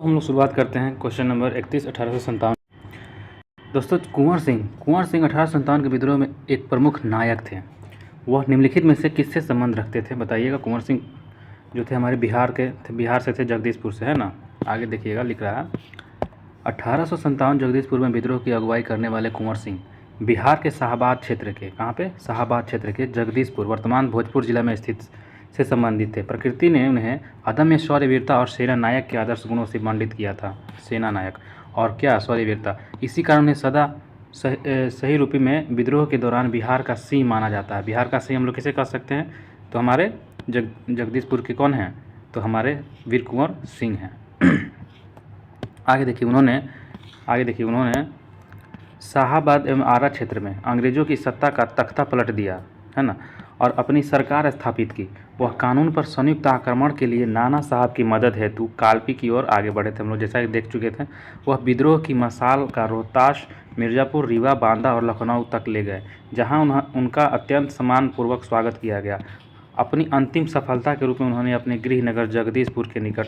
हम लोग शुरुआत करते हैं क्वेश्चन नंबर 31 1857। दोस्तों, कुंवर सिंह 1857 के विद्रोह में एक प्रमुख नायक थे। वह निम्नलिखित में से किससे संबंध रखते थे बताइएगा। कुंवर सिंह जो थे हमारे बिहार के थे, बिहार से थे, जगदीशपुर से, है ना। आगे देखिएगा, लिख रहा है 1857 जगदीशपुर में विद्रोह की अगुवाई करने वाले कुंवर सिंह बिहार के शाहाबाद क्षेत्र के, कहाँ पे, शाहाबाद क्षेत्र के जगदीशपुर, वर्तमान भोजपुर जिला में स्थित से संबंधित थे। प्रकृति ने उन्हें अदम्य शौर्य वीरता और सेना नायक के आदर्श गुणों से मंडित किया था। सेना नायक और क्या, शौर्य वीरता। इसी कारण उन्हें सदा सही रूपी में विद्रोह के दौरान बिहार का सिंह माना जाता है। बिहार का सिंह हम लोग किसे कह सकते हैं, तो हमारे जगदीशपुर के कौन हैं, तो हमारे वीर कुंवर सिंह हैं। आगे देखिए उन्होंने शाहाबाद एवं आरा क्षेत्र में अंग्रेजों की सत्ता का तख्ता पलट दिया, है ना, और अपनी सरकार स्थापित की। वह कानून पर संयुक्त आक्रमण के लिए नाना साहब की मदद हेतु कालपी की ओर आगे बढ़े थे। हम लोग जैसा कि देख चुके थे, वह विद्रोह की मशाल का रोहतास, मिर्ज़ापुर, रीवा, बांदा और लखनऊ तक ले गए, जहाँ उनका अत्यंत सम्मानपूर्वक स्वागत किया गया। अपनी अंतिम सफलता के रूप में उन्होंने अपने गृह नगर जगदीशपुर के निकट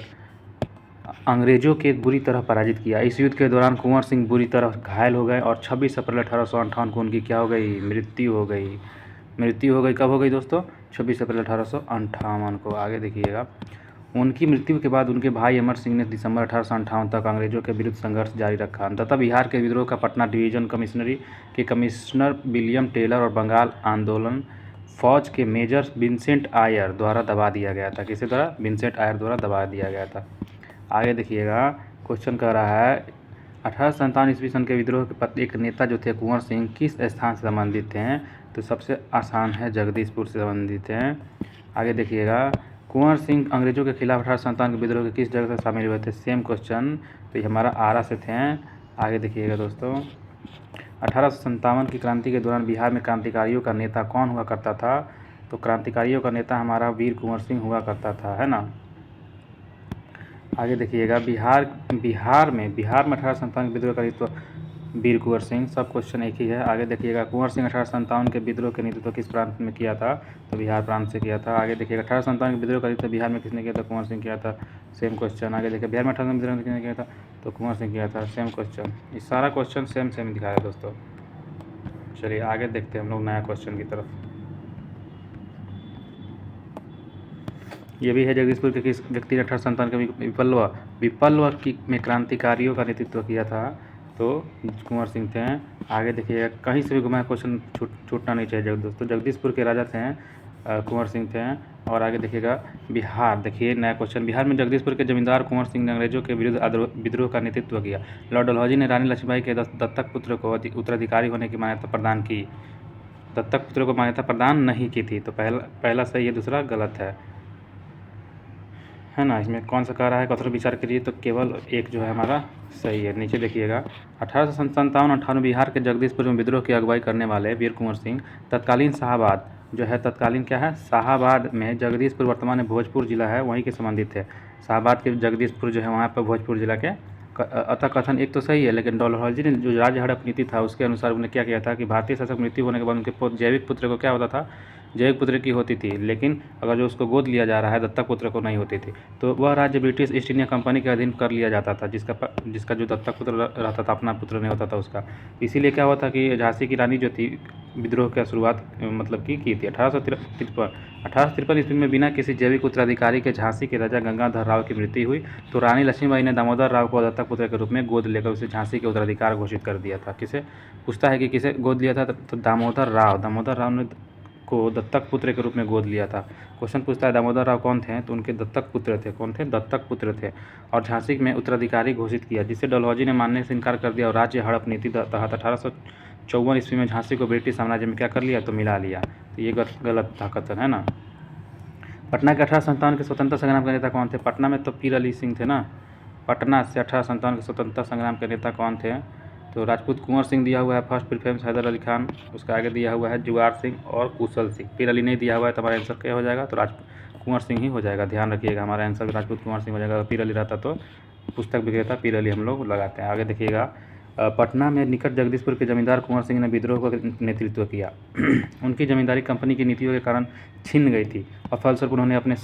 अंग्रेजों के बुरी तरह पराजित किया। इस युद्ध के दौरान कुंवर सिंह बुरी तरह घायल हो गए और 26 अप्रैल 1858 को उनकी क्या हो गई, मृत्यु हो गई। कब हो गई दोस्तों, 26 अप्रैल 1858 को। आगे देखिएगा, उनकी मृत्यु के बाद उनके भाई अमर सिंह ने दिसंबर 1858 तक अंग्रेजों के विरुद्ध संघर्ष जारी रखा। अंततः बिहार के विद्रोह का पटना डिवीजन कमिश्नरी के कमिश्नर विलियम टेलर और बंगाल आंदोलन फौज के मेजर विंसेंट आयर द्वारा दबा दिया गया था। किसी द्वारा, विंसेंट आयर द्वारा दबा दिया गया था। आगे देखिएगा, क्वेश्चन कर रहा है 1857 ईस्वी सन के विद्रोह के एक नेता जो थे कुंवर सिंह किस स्थान से संबंधित थे, तो सबसे आसान है, जगदीशपुर से संबंधित हैं। आगे देखिएगा, कुंवर सिंह अंग्रेजों के खिलाफ 1857 के विद्रोह के किस जगह से शामिल हुए थे, सेम क्वेश्चन, तो ये हमारा आरा से थे। आगे देखिएगा दोस्तों, 1857 की क्रांति के दौरान बिहार में क्रांतिकारियों का नेता कौन हुआ करता था, तो क्रांतिकारियों का नेता हमारा वीर कुंवर सिंह हुआ करता था, है ना। आगे देखिएगा, बिहार में 1857 के विद्रोह का नेतृत्व वीर कुंवर सिंह, सब क्वेश्चन एक ही है। आगे देखिएगा, कुंवर सिंह 1857 के विद्रोह के नेतृत्व किस प्रांत में किया था, तो बिहार प्रांत से किया था। आगे देखिएगा, 1857 के विद्रोह का नेतृत्व बिहार में किसने किया था, कुंवर सिंह किया था, सेम क्वेश्चन। आगे देखिए, बिहार में 1857 विद्रोह किसने किया था, तो कुंवर सिंह किया था, सेम क्वेश्चन। ये सारा क्वेश्चन सेम दिखा है दोस्तों। चलिए आगे देखते हैं हम लोग नया क्वेश्चन की तरफ। ये भी है, जगदीशपुर के किस व्यक्ति ने 1857 के विप्लव में क्रांतिकारियों का नेतृत्व किया था, तो कुंवर सिंह थे। आगे देखिएगा, कहीं से भी घुमाया क्वेश्चन छूटना नहीं चाहिए दोस्तों। जगदीशपुर के राजा थे कुंवर सिंह थे। और आगे देखिएगा, बिहार, देखिए नया क्वेश्चन, बिहार में जगदीशपुर के जमींदार कुंवर सिंह ने अंग्रेजों के विरुद्ध विद्रोह का नेतृत्व किया। लॉर्ड डलहौजी ने रानी लक्ष्मीबाई के दत्तक पुत्र को उत्तराधिकारी होने की मान्यता प्रदान की। दत्तक पुत्र को मान्यता प्रदान नहीं की थी, तो पहला सही है, दूसरा गलत है ना। इसमें कौन सा कह रहा है, कथन विचार करिए, तो केवल एक जो है हमारा सही है। नीचे देखिएगा, 1857-58 बिहार के जगदीशपुर में विद्रोह की अगुवाई करने वाले वीर कुंवर सिंह तत्कालीन शाहाबाद जो है, तत्कालीन क्या है, शाहाबाद में जगदीशपुर वर्तमान में भोजपुर जिला है, वहीं के संबंधित थे। शाहाबाद के जगदीशपुर जो है वहाँ पर भोजपुर जिला के। अतः कथन एक तो सही है, लेकिन डलहौजी ने जो राज्य हड़प नीति था उसके अनुसार उन्होंने क्या किया था कि भारतीय शासक मृत्यु होने के बाद उनके जैविक पुत्र को क्या होता था, जैविक पुत्र की होती थी, लेकिन अगर जो उसको गोद लिया जा रहा है दत्तक पुत्र को नहीं होती थी, तो वह राज्य ब्रिटिश ईस्ट इंडिया कंपनी के अधीन कर लिया जाता था, जिसका जो दत्तक पुत्र रहता था अपना पुत्र नहीं होता था उसका। इसीलिए क्या हुआ था कि झांसी की रानी जो थी विद्रोह की शुरुआत मतलब की थी 1853 ईस्वी में बिना किसी जैविक उत्तराधिकारी के झांसी के राजा गंगाधर राव की मृत्यु हुई, तो रानी लक्ष्मीबाई ने दामोदर राव को दत्तक पुत्र के रूप में गोद लेकर उसे झांसी के उत्तराधिकार घोषित कर दिया था। किसे पूछता है कि किसे गोद लिया था, तो दामोदर राव ने को दत्तक पुत्र के रूप में गोद लिया था। क्वेश्चन पूछता है दामोदर राव कौन थे, तो उनके दत्तक पुत्र थे। कौन थे, दत्तक पुत्र थे। और झांसी में उत्तराधिकारी घोषित किया, जिसे डलहौजी ने मानने से इनकार कर दिया और राज्य हड़प नीति तहत 1854 ईस्वी में झांसी को ब्रिटिश साम्राज्य में क्या कर लिया, तो मिला लिया। तो ये गलत था कथन, है ना। पटना के 1857 के स्वतंत्रता संग्राम के नेता कौन थे, पटना में तो पीर अली सिंह थे ना। पटना से 1857 के स्वतंत्रता संग्राम के नेता कौन थे, तो राजपूत कुंवर सिंह दिया हुआ है, फर्स्ट प्रीफरेंस हैदर अली खान, उसका आगे दिया हुआ है जुगार सिंह और कुशल सिंह। पीर अली नहीं दिया हुआ है, तो हमारा आंसर क्या हो जाएगा, तो राजपूत कुंवर सिंह ही हो जाएगा। ध्यान रखिएगा, हमारा आंसर राजपूत कुंवर सिंह हो जाएगा। पीर अली रहता तो पुस्तक विक्रेता पीर अली हम लोग लगाते हैं। आगे देखिएगा, पटना में निकट जगदीशपुर के जमींदार कुंवर सिंह ने विद्रोह का नेतृत्व किया। उनकी जमींदारी कंपनी की नीतियों के कारण छिन गई थी और फलस्वरूप उन्होंने अपने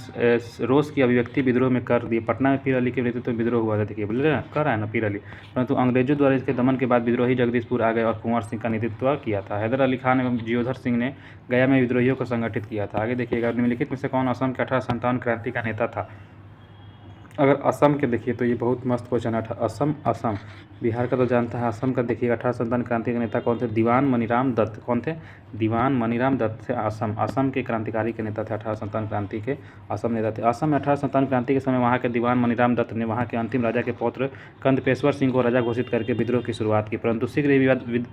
रोष की अभिव्यक्ति विद्रोह में कर दी। पटना में पीर अली के नेतृत्व में विद्रोह हुआ था, देखिए बोल रहे कर रहा है ना पीर अली, परंतु अंग्रेजों द्वारा इसके दमन के बाद विद्रोही जगदीशपुर आ गए और कुंवर सिंह का नेतृत्व किया था। हैदर अली खान एवं जियोधर सिंह ने गया में विद्रोहियों को संगठित किया था। आगे देखिएगा, निम्नलिखित में से कौन असम के 1857 क्रांति का नेता था। अगर असम के देखिए तो ये बहुत मस्त क्वेश्चन है। असम बिहार का तो जानता है, असम का देखिएगा 1857 क्रांति के नेता कौन थे? दीवान मनीराम दत्त। कौन थे? दीवान मनीराम दत्त थे। असम के क्रांतिकारी के नेता थे, 1857 क्रांति के असम नेता थे। असम में 1857 क्रांति के समय वहाँ के दीवान मनीराम दत्त ने वहाँ के अंतिम राजा के पौत्र कंदपेश्वर सिंह को राजा घोषित करके विद्रोह की शुरुआत की, परंतु शीघ्र ही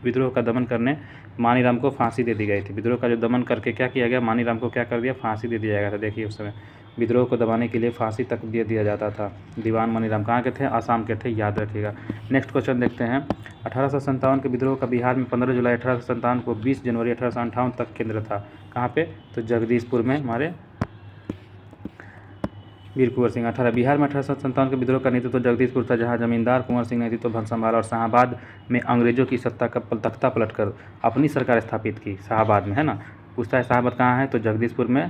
विद्रोह का दमन करने मानीराम को फांसी दे दी गई थी। विद्रोह का जो दमन करके क्या किया गया, मानीराम को क्या कर दिया, फांसी दे दिया गया था। देखिए उस समय विद्रोह को दबाने के लिए फांसी तक दे दिया जाता था। दीवान मनीराम कहाँ के थे? आसाम के थे, याद रखिएगा। नेक्स्ट क्वेश्चन देखते हैं। 1857 के विद्रोह का बिहार में 15 जुलाई 1857 को 20 जनवरी 1858 तक केंद्र था। कहाँ पे? तो जगदीशपुर में हमारे वीर कुंवर सिंह। बिहार में 1857 के विद्रोह का नेतृत्व जगदीशपुर था, जहाँ जमींदार कुंवर सिंह ने नेतृत्व भंग संभाला और शाहाबाद में अंग्रेजों की सत्ता का तख्ता पलटकर अपनी सरकार स्थापित की। शाहाबाद में है ना, पूछता है शाहाबाद कहाँ है? तो जगदीशपुर में,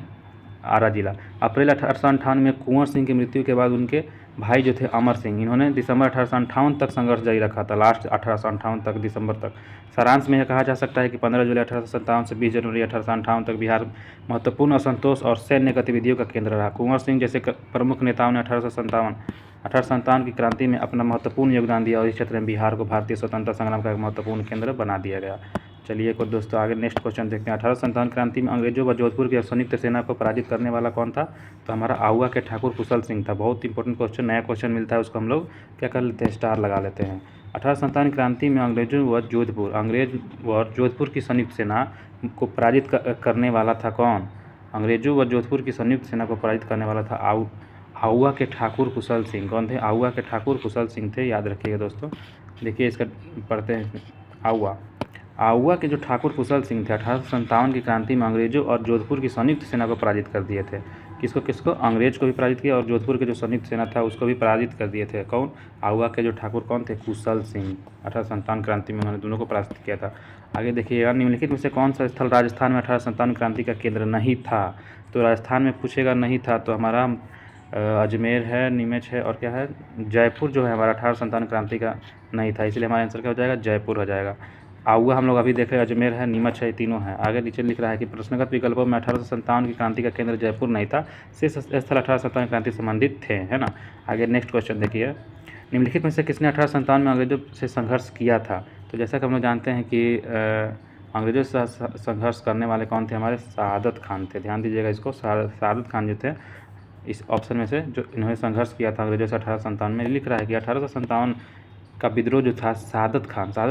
आरा जिला। अप्रैल 1858 में कुंवर सिंह की मृत्यु के बाद उनके भाई जो थे अमर सिंह, इन्होंने दिसंबर 1858 तक संघर्ष जारी रखा था, लास्ट 1858 तक, दिसंबर तक। सारांश में यह कहा जा सकता है कि 15 जुलाई 1857 से 20 जनवरी 1858 तक बिहार महत्वपूर्ण असंतोष और सैन्य गतिविधियों का केंद्र रहा। कुंवर सिंह जैसे प्रमुख नेताओं ने 1857 की क्रांति में अपना महत्वपूर्ण योगदान दिया और इस क्षेत्र में बिहार को भारतीय स्वतंत्रता संग्राम का एक महत्वपूर्ण केंद्र बना दिया गया। चलिए एक और दोस्तों आगे नेक्स्ट क्वेश्चन देखते हैं। 1857 क्रांति में अंग्रेजों व जोधपुर की संयुक्त सेना को पराजित करने वाला कौन था? तो हमारा आहुआ के ठाकुर कुशल सिंह था। बहुत इंपॉर्टेंट क्वेश्चन, नया क्वेश्चन मिलता है, उसको हम लोग क्या कर लेते हैं, स्टार लगा लेते हैं। 1857 क्रांति में अंग्रेज व जोधपुर की संयुक्त सेना को पराजित करने वाला था कौन? अंग्रेजों व जोधपुर की संयुक्त सेना को पराजित करने वाला था आहुआ के ठाकुर कुशल सिंह। कौन थे? आहुआ के ठाकुर कुशल सिंह थे, याद रखिएगा दोस्तों। देखिए इसका पढ़ते हैं। आहुआ के जो ठाकुर कुशल सिंह थे 1857 की क्रांति में अंग्रेजों और जोधपुर की संयुक्त सेना को पराजित कर दिए थे। किसको? अंग्रेज को भी पराजित किया और जोधपुर के जो संयुक्त सेना था उसको भी पराजित कर दिए थे। कौन? आहुआ के जो ठाकुर कौन थे? कुशल सिंह। 1857 क्रांति में उन्होंने दोनों को पराजित किया था। आगे देखिएगा, निम्नलिखित में से कौन सा स्थल राजस्थान में 1857 क्रांति का केंद्र नहीं था? तो राजस्थान में पूछेगा नहीं था तो हमारा अजमेर है, नीमच है और क्या है, जयपुर जो है हमारा 1857 क्रांति का नहीं था, इसलिए हमारा आंसर क्या हो जाएगा? जयपुर हो जाएगा। आहुआ हम लोग अभी देख रहे हैं, अजमेर है, नीमच है, ये तीनों है। आगे नीचे लिख रहा है कि प्रश्नगत विकल्पों में 1857 की क्रांति का केंद्र जयपुर नहीं था, शेष स्थल 1857 क्रांति संबंधित थे, है ना। आगे नेक्स्ट क्वेश्चन देखिए, निम्नलिखित में से किसने 1857 में अंग्रेजों से संघर्ष किया था? तो जैसा कि हम लोग जानते हैं कि अंग्रेजों से संघर्ष करने वाले कौन थे? हमारे शहादत खान थे। ध्यान दीजिएगा इसको, शहादत खान जो थे इस ऑप्शन में से जो इन्होंने संघर्ष किया था अंग्रेजों से 1857 में। लिख रहा है कि 1857 का विद्रोह जो था शहादत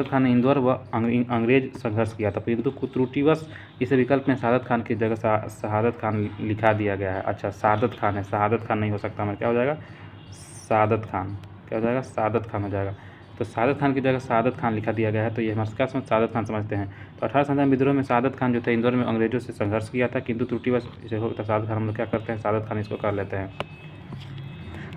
खान ने इंदौर व अंग्रेज संघर्ष किया था, परंतु त्रुटिवश इस विकल्प में शहादत खान की जगह शहादत खान लिखा दिया गया है। अच्छा, शहादत खान है, शहादत खान नहीं हो सकता, हमारा क्या हो जाएगा? शहादत खान। क्या हो जाएगा? शहादत खान हो जाएगा। तो शहादत खान की जगह शहादत खान लिखा दिया गया है, तो ये हमारे क्या शहादत खान समझते हैं। तो 1857 विद्रोह में शहादत खान जो थे इंदौर में अंग्रेजों से संघर्ष किया था, किंतु त्रुटिवश इसे होता शहादत खान, हम लोग क्या करते हैं? शहादत खान इसको कर लेते हैं।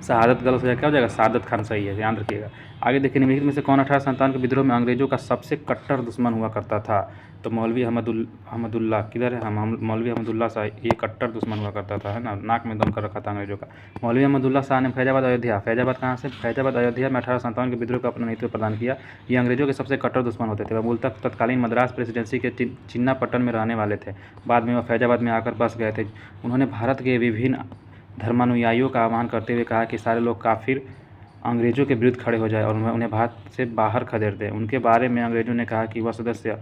शहादत गलत हो जाएगा, क्या हो जाएगा? शहादत खान सही है, ध्यान रखिएगा। आगे देखिए, निम्नलिखित में से कौन 1857 के विद्रोह में अंग्रेजों का सबसे कट्टर दुश्मन हुआ करता था? तो मौलवी अहमदुल्ला। किधर है? हम मौलवी अहमदुल्ला शाह, ये कट्टर दुश्मन हुआ करता था, है ना, नाक में दम कर रखा था अंग्रेजों का। मौलवी अहमदुल्ला शाह ने फैजाबाद कहाँ से? फैजाबाद अयोध्या में 1857 के विद्रोह का अपना नेतृत्व प्रदान किया। ये अंग्रेजों के सबसे कट्टर दुश्मन होते थे। वह मूलतः तत्कालीन मद्रास प्रेसिडेंसी के चिन्नापट्टन में रहने वाले थे। बाद में वह फैजाबाद में आकर बस गए थे। उन्होंने भारत के विभिन्न धर्मानुयायियों का आह्वान करते हुए कहा कि सारे लोग काफिर अंग्रेजों के विरुद्ध खड़े हो जाए और उन्हें भारत से बाहर खदेड़ दें। उनके बारे में अंग्रेजों ने कहा कि वह सदस्य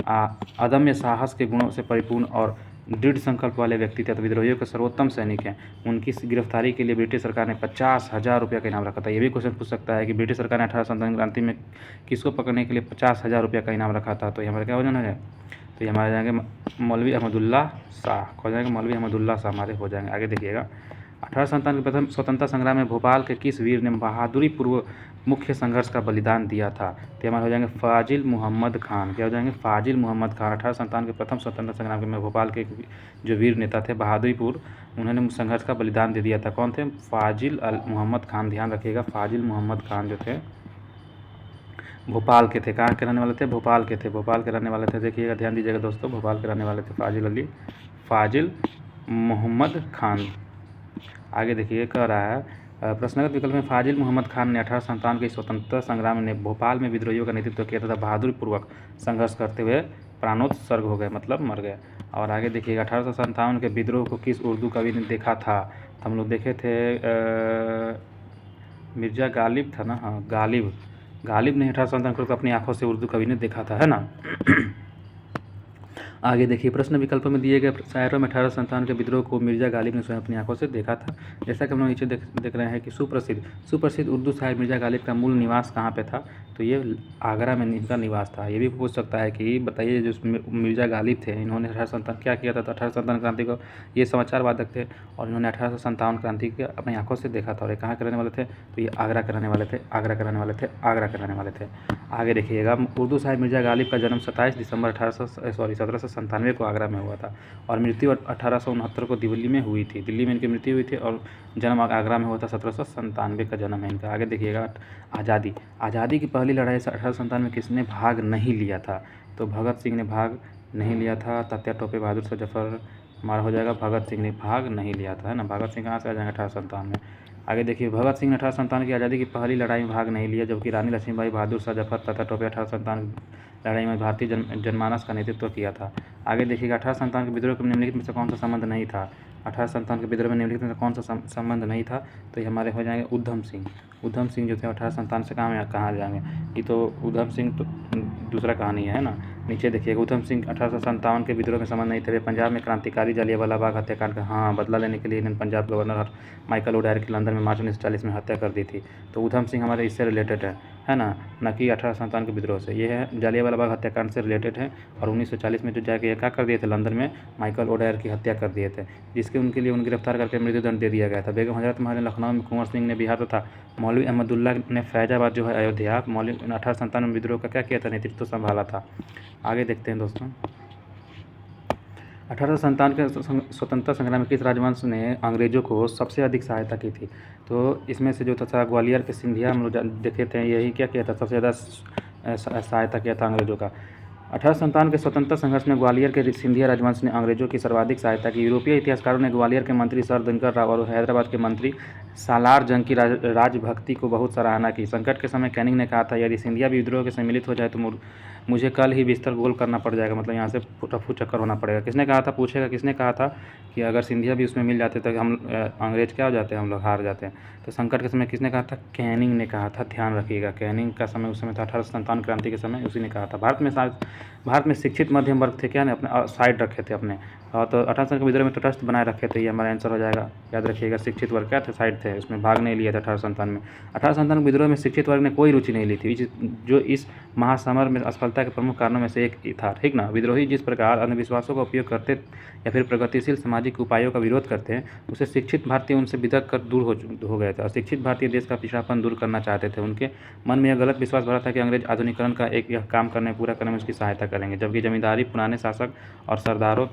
अदम्य साहस के गुणों से परिपूर्ण और दृढ़ संकल्प वाले व्यक्ति थे, तो विद्रोहियों के सर्वोत्तम सैनिक हैं। उनकी गिरफ्तारी के लिए ब्रिटिश सरकार ने 50,000 रुपये का इनाम रखा था। ये भी क्वेश्चन पूछ सकता है कि ब्रिटिश सरकार ने 1857 क्रांति में किसको पकड़ने के लिए 50,000 रुपये का इनाम रखा था? तो ये हमारा क्या हो जाना है? तो ये हमारे जाएंगे मौलवी अहमदुल्ला शाह। हो जाएंगे मौलवी अहमदुल्ला शाह हमारे हो जाएंगे। आगे देखिएगा, 1857 के प्रथम स्वतंत्रता संग्राम में भोपाल के किस वीर ने बहादुरी पूर्व मुख्य संघर्ष का बलिदान दिया था? तो हमारे हो जाएंगे फाजिल मोहम्मद खान। क्या हो जाएंगे? फाजिल मोहम्मद खान। 1857 के प्रथम स्वतंत्रता संग्राम में भोपाल के जो वीर नेता थे बहादुरी पूर्व, उन्होंने संघर्ष का बलिदान दे दिया था। कौन थे? फाजिल मोहम्मद खान। ध्यान रखिएगा, फाजिल मोहम्मद खान जो थे भोपाल के थे। कहाँ के रहने वाले थे? भोपाल के थे। भोपाल के रहने वाले थे। देखिएगा, ध्यान दीजिएगा दोस्तों, भोपाल के रहने वाले थे फाजिल मोहम्मद खान। आगे देखिए, कह रहा है प्रश्नगत विकल्प में फाजिल मोहम्मद खान ने 1857 के स्वतंत्रता संग्राम में भोपाल में विद्रोहियों का नेतृत्व किया तथा बहादुरी पूर्वक संघर्ष करते हुए प्राणोत्सर्ग हो गए, मतलब मर गए। और आगे देखिएगा, 1857 के विद्रोह को किस उर्दू कवि ने देखा था? तो हम लोग देखे थे मिर्ज़ा गालिब था ना, हाँ गालिब ने 1857 को अपनी आंखों से उर्दू कवि ने देखा था, है ना। आगे देखिए, प्रश्न विकल्पों में दिए गए शायरों में 1857 के विद्रोह को मिर्ज़ा गालिब ने स्वयं अपनी आंखों से देखा था। जैसा कि हम लोग नीचे देख रहे हैं कि सुप्रसिद्ध उर्दू शायर मिर्ज़ा गालिब का मूल निवास कहाँ पे था? तो ये आगरा में इनका निवास था। ये भी पूछ सकता है कि बताइए, जो मिर्ज़ा गालिब थे, इन्होंने 1857 क्या किया था? तो 1857 क्रांति को, ये समाचार वादक थे और इन्होंने 1857 क्रांति को अपनी आंखों से देखा था। और ये कहाँ के रहने वाले थे? तो ये आगरा के रहने वाले थे। आगरा के रहने वाले थे। आगे देखिएगा, उर्दू शायर मिर्ज़ा गालिब का जन्म 27 दिसंबर 1797 को आगरा में हुआ था और मृत्यु 1869 को दिल्ली में हुई थी। दिल्ली में इनकी मृत्यु हुई थी और जन्म आगरा में हुआ था। 1797 का जन्म है इनका। आगे देखिएगा, आज़ादी की पहली लड़ाई 1857 में किसने भाग नहीं लिया था? तो भगत सिंह ने भाग नहीं लिया था। तात्या टोपे, बहादुर शाह जफर, हमारा हो जाएगा भगत सिंह ने भाग नहीं लिया था, है ना। भगत सिंह कहाँ से आ जाएंगे? 1857 में। आगे देखिए, भगत सिंह ने 1857 की आज़ादी की पहली लड़ाई में भाग नहीं लिया, जबकि रानी लक्ष्मीबाई, बहादुर शाह जफर तथा टोपे 1857 लड़ाई में भारतीय जनमानस का नेतृत्व किया था। आगे देखिएगा, 1857 के विद्रोह में निम्नलिखित में से कौन सा संबंध नहीं था? 1857 के विद्रोह में निम्नलिखित में से कौन सा संबंध नहीं था? तो ये हमारे हो जाएंगे उधम सिंह जो थे 1857 से कहाँ जाएंगे? ये तो उधम सिंह तो दूसरा कहानी है ना। नीचे देखिएगा, उधम सिंह 1857 के विद्रोह में संबंध नहीं थे। वे पंजाब में क्रांतिकारी जलियांवाला बाग हत्याकांड का बदला लेने के लिए इन्होंने पंजाब गवर्नर माइकल ओडायर की लंदन में मार्च 1940 में हत्या कर दी थी। तो उधम सिंह हमारे इससे रिलेटेड है ना, न कि 1857 के विद्रोह से। ये है जलियांवाला बाग हत्याकांड से रिलेटेड है। और 1940 में जो जाके क्या कर दिए थे, लंदन में माइकल ओडायर की हत्या कर दिए थे, जिसके उनके लिए उन्हें गिरफ्तार करके मृत्युदंड दे दिया गया था। बेगम हजरत महल ने लखनऊ में, कुंवर सिंह ने बिहार तथा मौलवी अहमदुल्ला ने फैजाबाद जो है अयोध्या, मौलवी 1857 में विद्रोह का क्या किया था? नेतृत्व संभाला था। आगे देखते हैं दोस्तों, 1857 के स्वतंत्रता संग्राम में किस राजवंश ने अंग्रेजों को सबसे अधिक सहायता की थी? तो इसमें से जो था ग्वालियर के सिंधिया, हम लोग देखे थे, यही क्या किया था? सबसे ज़्यादा सहायता किया था अंग्रेजों का। 1857 के स्वतंत्रता संघर्ष में ग्वालियर के सिंधिया राजवंश ने अंग्रेजों की सर्वाधिक सहायता की। यूरोपीय इतिहासकारों ने ग्वालियर के मंत्री सर दिनकर राव और हैदराबाद के मंत्री सालार जंग की राजभक्ति को बहुत सराहना की। संकट के समय कैनिंग ने कहा था, यदि सिंधिया भी विद्रोह के सम्मिलित हो जाए तो मुझे कल ही बिस्तर गोल करना पड़ जाएगा, मतलब यहाँ से फुटफू चक्कर होना पड़ेगा। किसने कहा था? पूछेगा किसने कहा था कि अगर सिंधिया भी उसमें मिल जाते तो हम अंग्रेज क्या हो जाते हैं, हम लोग हार जाते हैं। तो संकट के समय किसने कहा था? कैनिंग ने कहा था। ध्यान रखिएगा, कैनिंग का समय उस समय था 1857 क्रांति के समय, उसी ने कहा था। भारत में शिक्षित मध्यम वर्ग थे, क्या ने अपने साइड रखे थे अपने, और तो 1857 के विद्रोह में तटस्थ बनाए रखे थे। ये हमारा आंसर हो जाएगा। याद रखिएगा, शिक्षित वर्ग क्या थे? साइड थे, उसमें भाग नहीं लिया था 1857 में। 1857 के विद्रोह में शिक्षित वर्ग ने कोई रुचि नहीं ली थी, जो इस महासमर में असफलता के प्रमुख कारणों में से एक था, ठीक ना। विद्रोही जिस प्रकार अंधविश्वासों का उपयोग करते या फिर प्रगतिशील सामाजिक उपायों का विरोध करते हैं, उसे शिक्षित भारतीय उनसे बिदक कर दूर हो गए थे। और शिक्षित भारतीय देश का पिछड़ापन दूर करना चाहते थे। उनके मन में यह गलत विश्वास भरा था कि अंग्रेज आधुनिकीकरण का यह काम पूरा करने में उसकी सहायता करेंगे, जबकि जमींदारी, पुराने शासक और सरदारों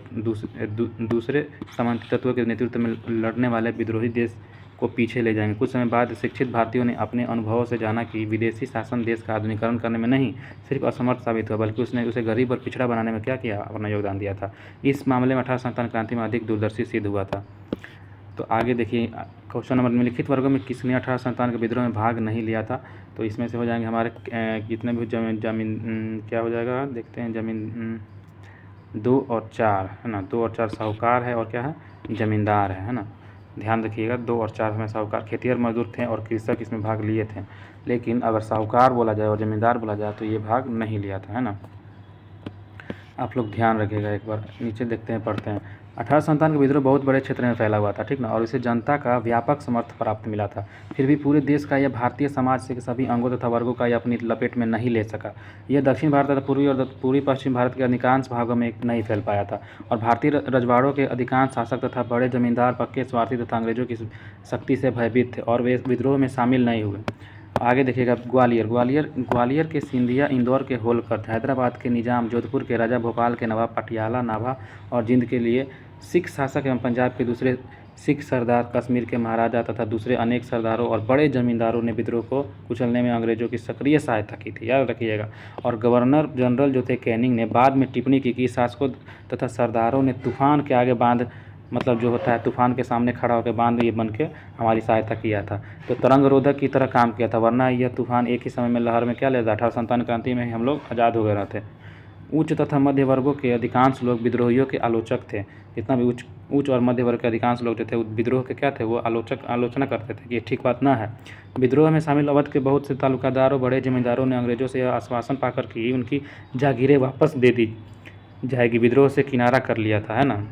दूसरे सामंती तत्वों के नेतृत्व में लड़ने वाले विद्रोही देश को पीछे ले जाएंगे। कुछ समय बाद शिक्षित भारतीयों ने अपने अनुभवों से जाना कि विदेशी शासन देश का आधुनिकीकरण करने में नहीं सिर्फ असमर्थ साबित हुआ, बल्कि उसने उसे गरीब और पिछड़ा बनाने में क्या किया? अपना योगदान दिया था। इस मामले में 1857 क्रांति में अधिक दूरदर्शी सिद्ध हुआ था। तो आगे देखिए, क्वेश्चन नंबर, निम्नलिखित वर्गों में किसने 1857 के विद्रोह में भाग नहीं लिया था? तो इसमें से हो जाएंगे हमारे कितने भी जमीन क्या हो जाएगा, देखते हैं। जमीन 2 और 4 है ना, 2 और 4 साहूकार है और क्या है? जमींदार है ना। ध्यान रखिएगा, 2 और 4 में साहूकार, खेतिहर मजदूर थे और कृषक इसमें भाग लिए थे। लेकिन अगर साहूकार बोला जाए और जमींदार बोला जाए तो ये भाग नहीं लिया था, है ना। आप लोग ध्यान रखिएगा। एक बार नीचे देखते हैं, पढ़ते हैं। 1857 का विद्रोह बहुत बड़े क्षेत्र में फैला हुआ था, ठीक ना, और इसे जनता का व्यापक समर्थन प्राप्त मिला था। फिर भी पूरे देश का या भारतीय समाज से सभी अंगों तथा वर्गों का यह अपनी लपेट में नहीं ले सका। यह दक्षिण भारत तथा पूर्वी पश्चिम भारत के अधिकांश भागों में नहीं फैल पाया था और भारतीय रजवाड़ों के अधिकांश शासक तथा बड़े जमींदार पक्के स्वार्थी तथा अंग्रेजों की शक्ति से भयभीत थे और वे विद्रोह में शामिल नहीं हुए। आगे देखिएगा, ग्वालियर के सिंधिया, इंदौर के होलकर, हैदराबाद के निजाम, जोधपुर के राजा, भोपाल के नवाब, पटियाला, नाभा और जिंद के लिए सिख शासक एवं पंजाब के दूसरे सिख सरदार, कश्मीर के महाराजा तथा दूसरे अनेक सरदारों और बड़े जमींदारों ने विद्रोह को कुचलने में अंग्रेजों की सक्रिय सहायता की थी, याद रखिएगा। और गवर्नर जनरल जो थे कैनिंग ने बाद में टिप्पणी की कि शासकों तथा सरदारों ने तूफान के आगे बांध, मतलब जो होता है तूफान के सामने खड़ा होकर बांध ये बन के हमारी सहायता किया था, तो तरंग रोधक की तरह काम किया था, वरना यह तूफान एक ही समय में लहर में क्या लेता। 1857 क्रांति में ही हम लोग आज़ाद हो गए रहते। उच्च तथा मध्य वर्गों के अधिकांश लोग विद्रोहियों के आलोचक थे। जितना भी उच्च और मध्य वर्ग के अधिकांश लोग जो थे विद्रोह के क्या थे, वो आलोचना करते थे कि ये ठीक बात ना है। विद्रोह में शामिल अवध के बहुत से तालुकादारों, बड़े जमींदारों ने अंग्रेजों से यह आश्वासन पाकर कि उनकी जागीरें वापस दे दी जाएगी, विद्रोह से किनारा कर लिया था, है ना।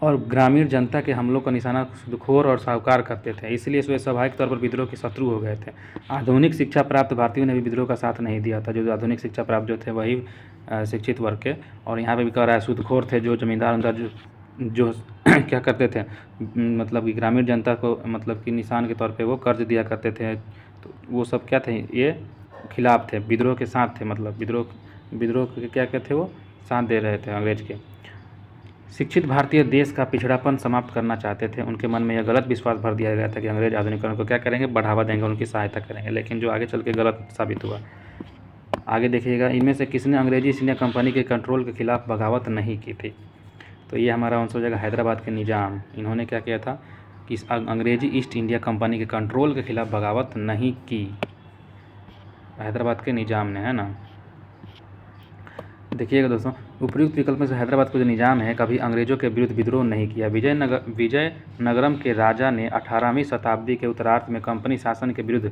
और ग्रामीण जनता के हमलों का निशाना सूदखोर और साहूकार करते थे, इसलिए वे स्वाभाविक तौर पर विद्रोह के शत्रु हो गए थे। आधुनिक शिक्षा प्राप्त भारतीयों ने भी विद्रोह का साथ नहीं दिया था। जो आधुनिक शिक्षा प्राप्त जो थे वही शिक्षित वर्ग के, और यहाँ पे भी कह रहा है सूदखोर थे, जो जमींदार अंदर जो क्या करते थे, मतलब कि ग्रामीण जनता को मतलब कि निशान के तौर पे वो कर्ज दिया करते थे, तो वो सब क्या थे, ये खिलाफ थे, विद्रोह के साथ थे, मतलब विद्रोह के क्या थे, वो साथ दे रहे थे अंग्रेज के। शिक्षित भारतीय देश का पिछड़ापन समाप्त करना चाहते थे। उनके मन में यह गलत विश्वास भर दिया गया था कि अंग्रेज आधुनिकीकरण को क्या करेंगे, बढ़ावा देंगे, उनकी सहायता करेंगे, लेकिन जो आगे चल के गलत साबित हुआ। आगे देखिएगा, इनमें से किसने अंग्रेजी ईस्ट इंडिया कंपनी के कंट्रोल के खिलाफ बगावत नहीं की थी। तो ये हमारा आंसर हो जाएगा हैदराबाद के निज़ाम। इन्होंने क्या किया था कि अंग्रेजी ईस्ट इंडिया कंपनी के कंट्रोल के खिलाफ बगावत नहीं की, हैदराबाद के निज़ाम ने, है ना। देखिएगा दोस्तों, उपयुक्त विकल्प में से हैदराबाद का जो निज़ाम है कभी अंग्रेजों के विरुद्ध विद्रोह नहीं किया। विजयनगरम के राजा ने 18वीं शताब्दी के उत्तरार्ध में कंपनी शासन के विरुद्ध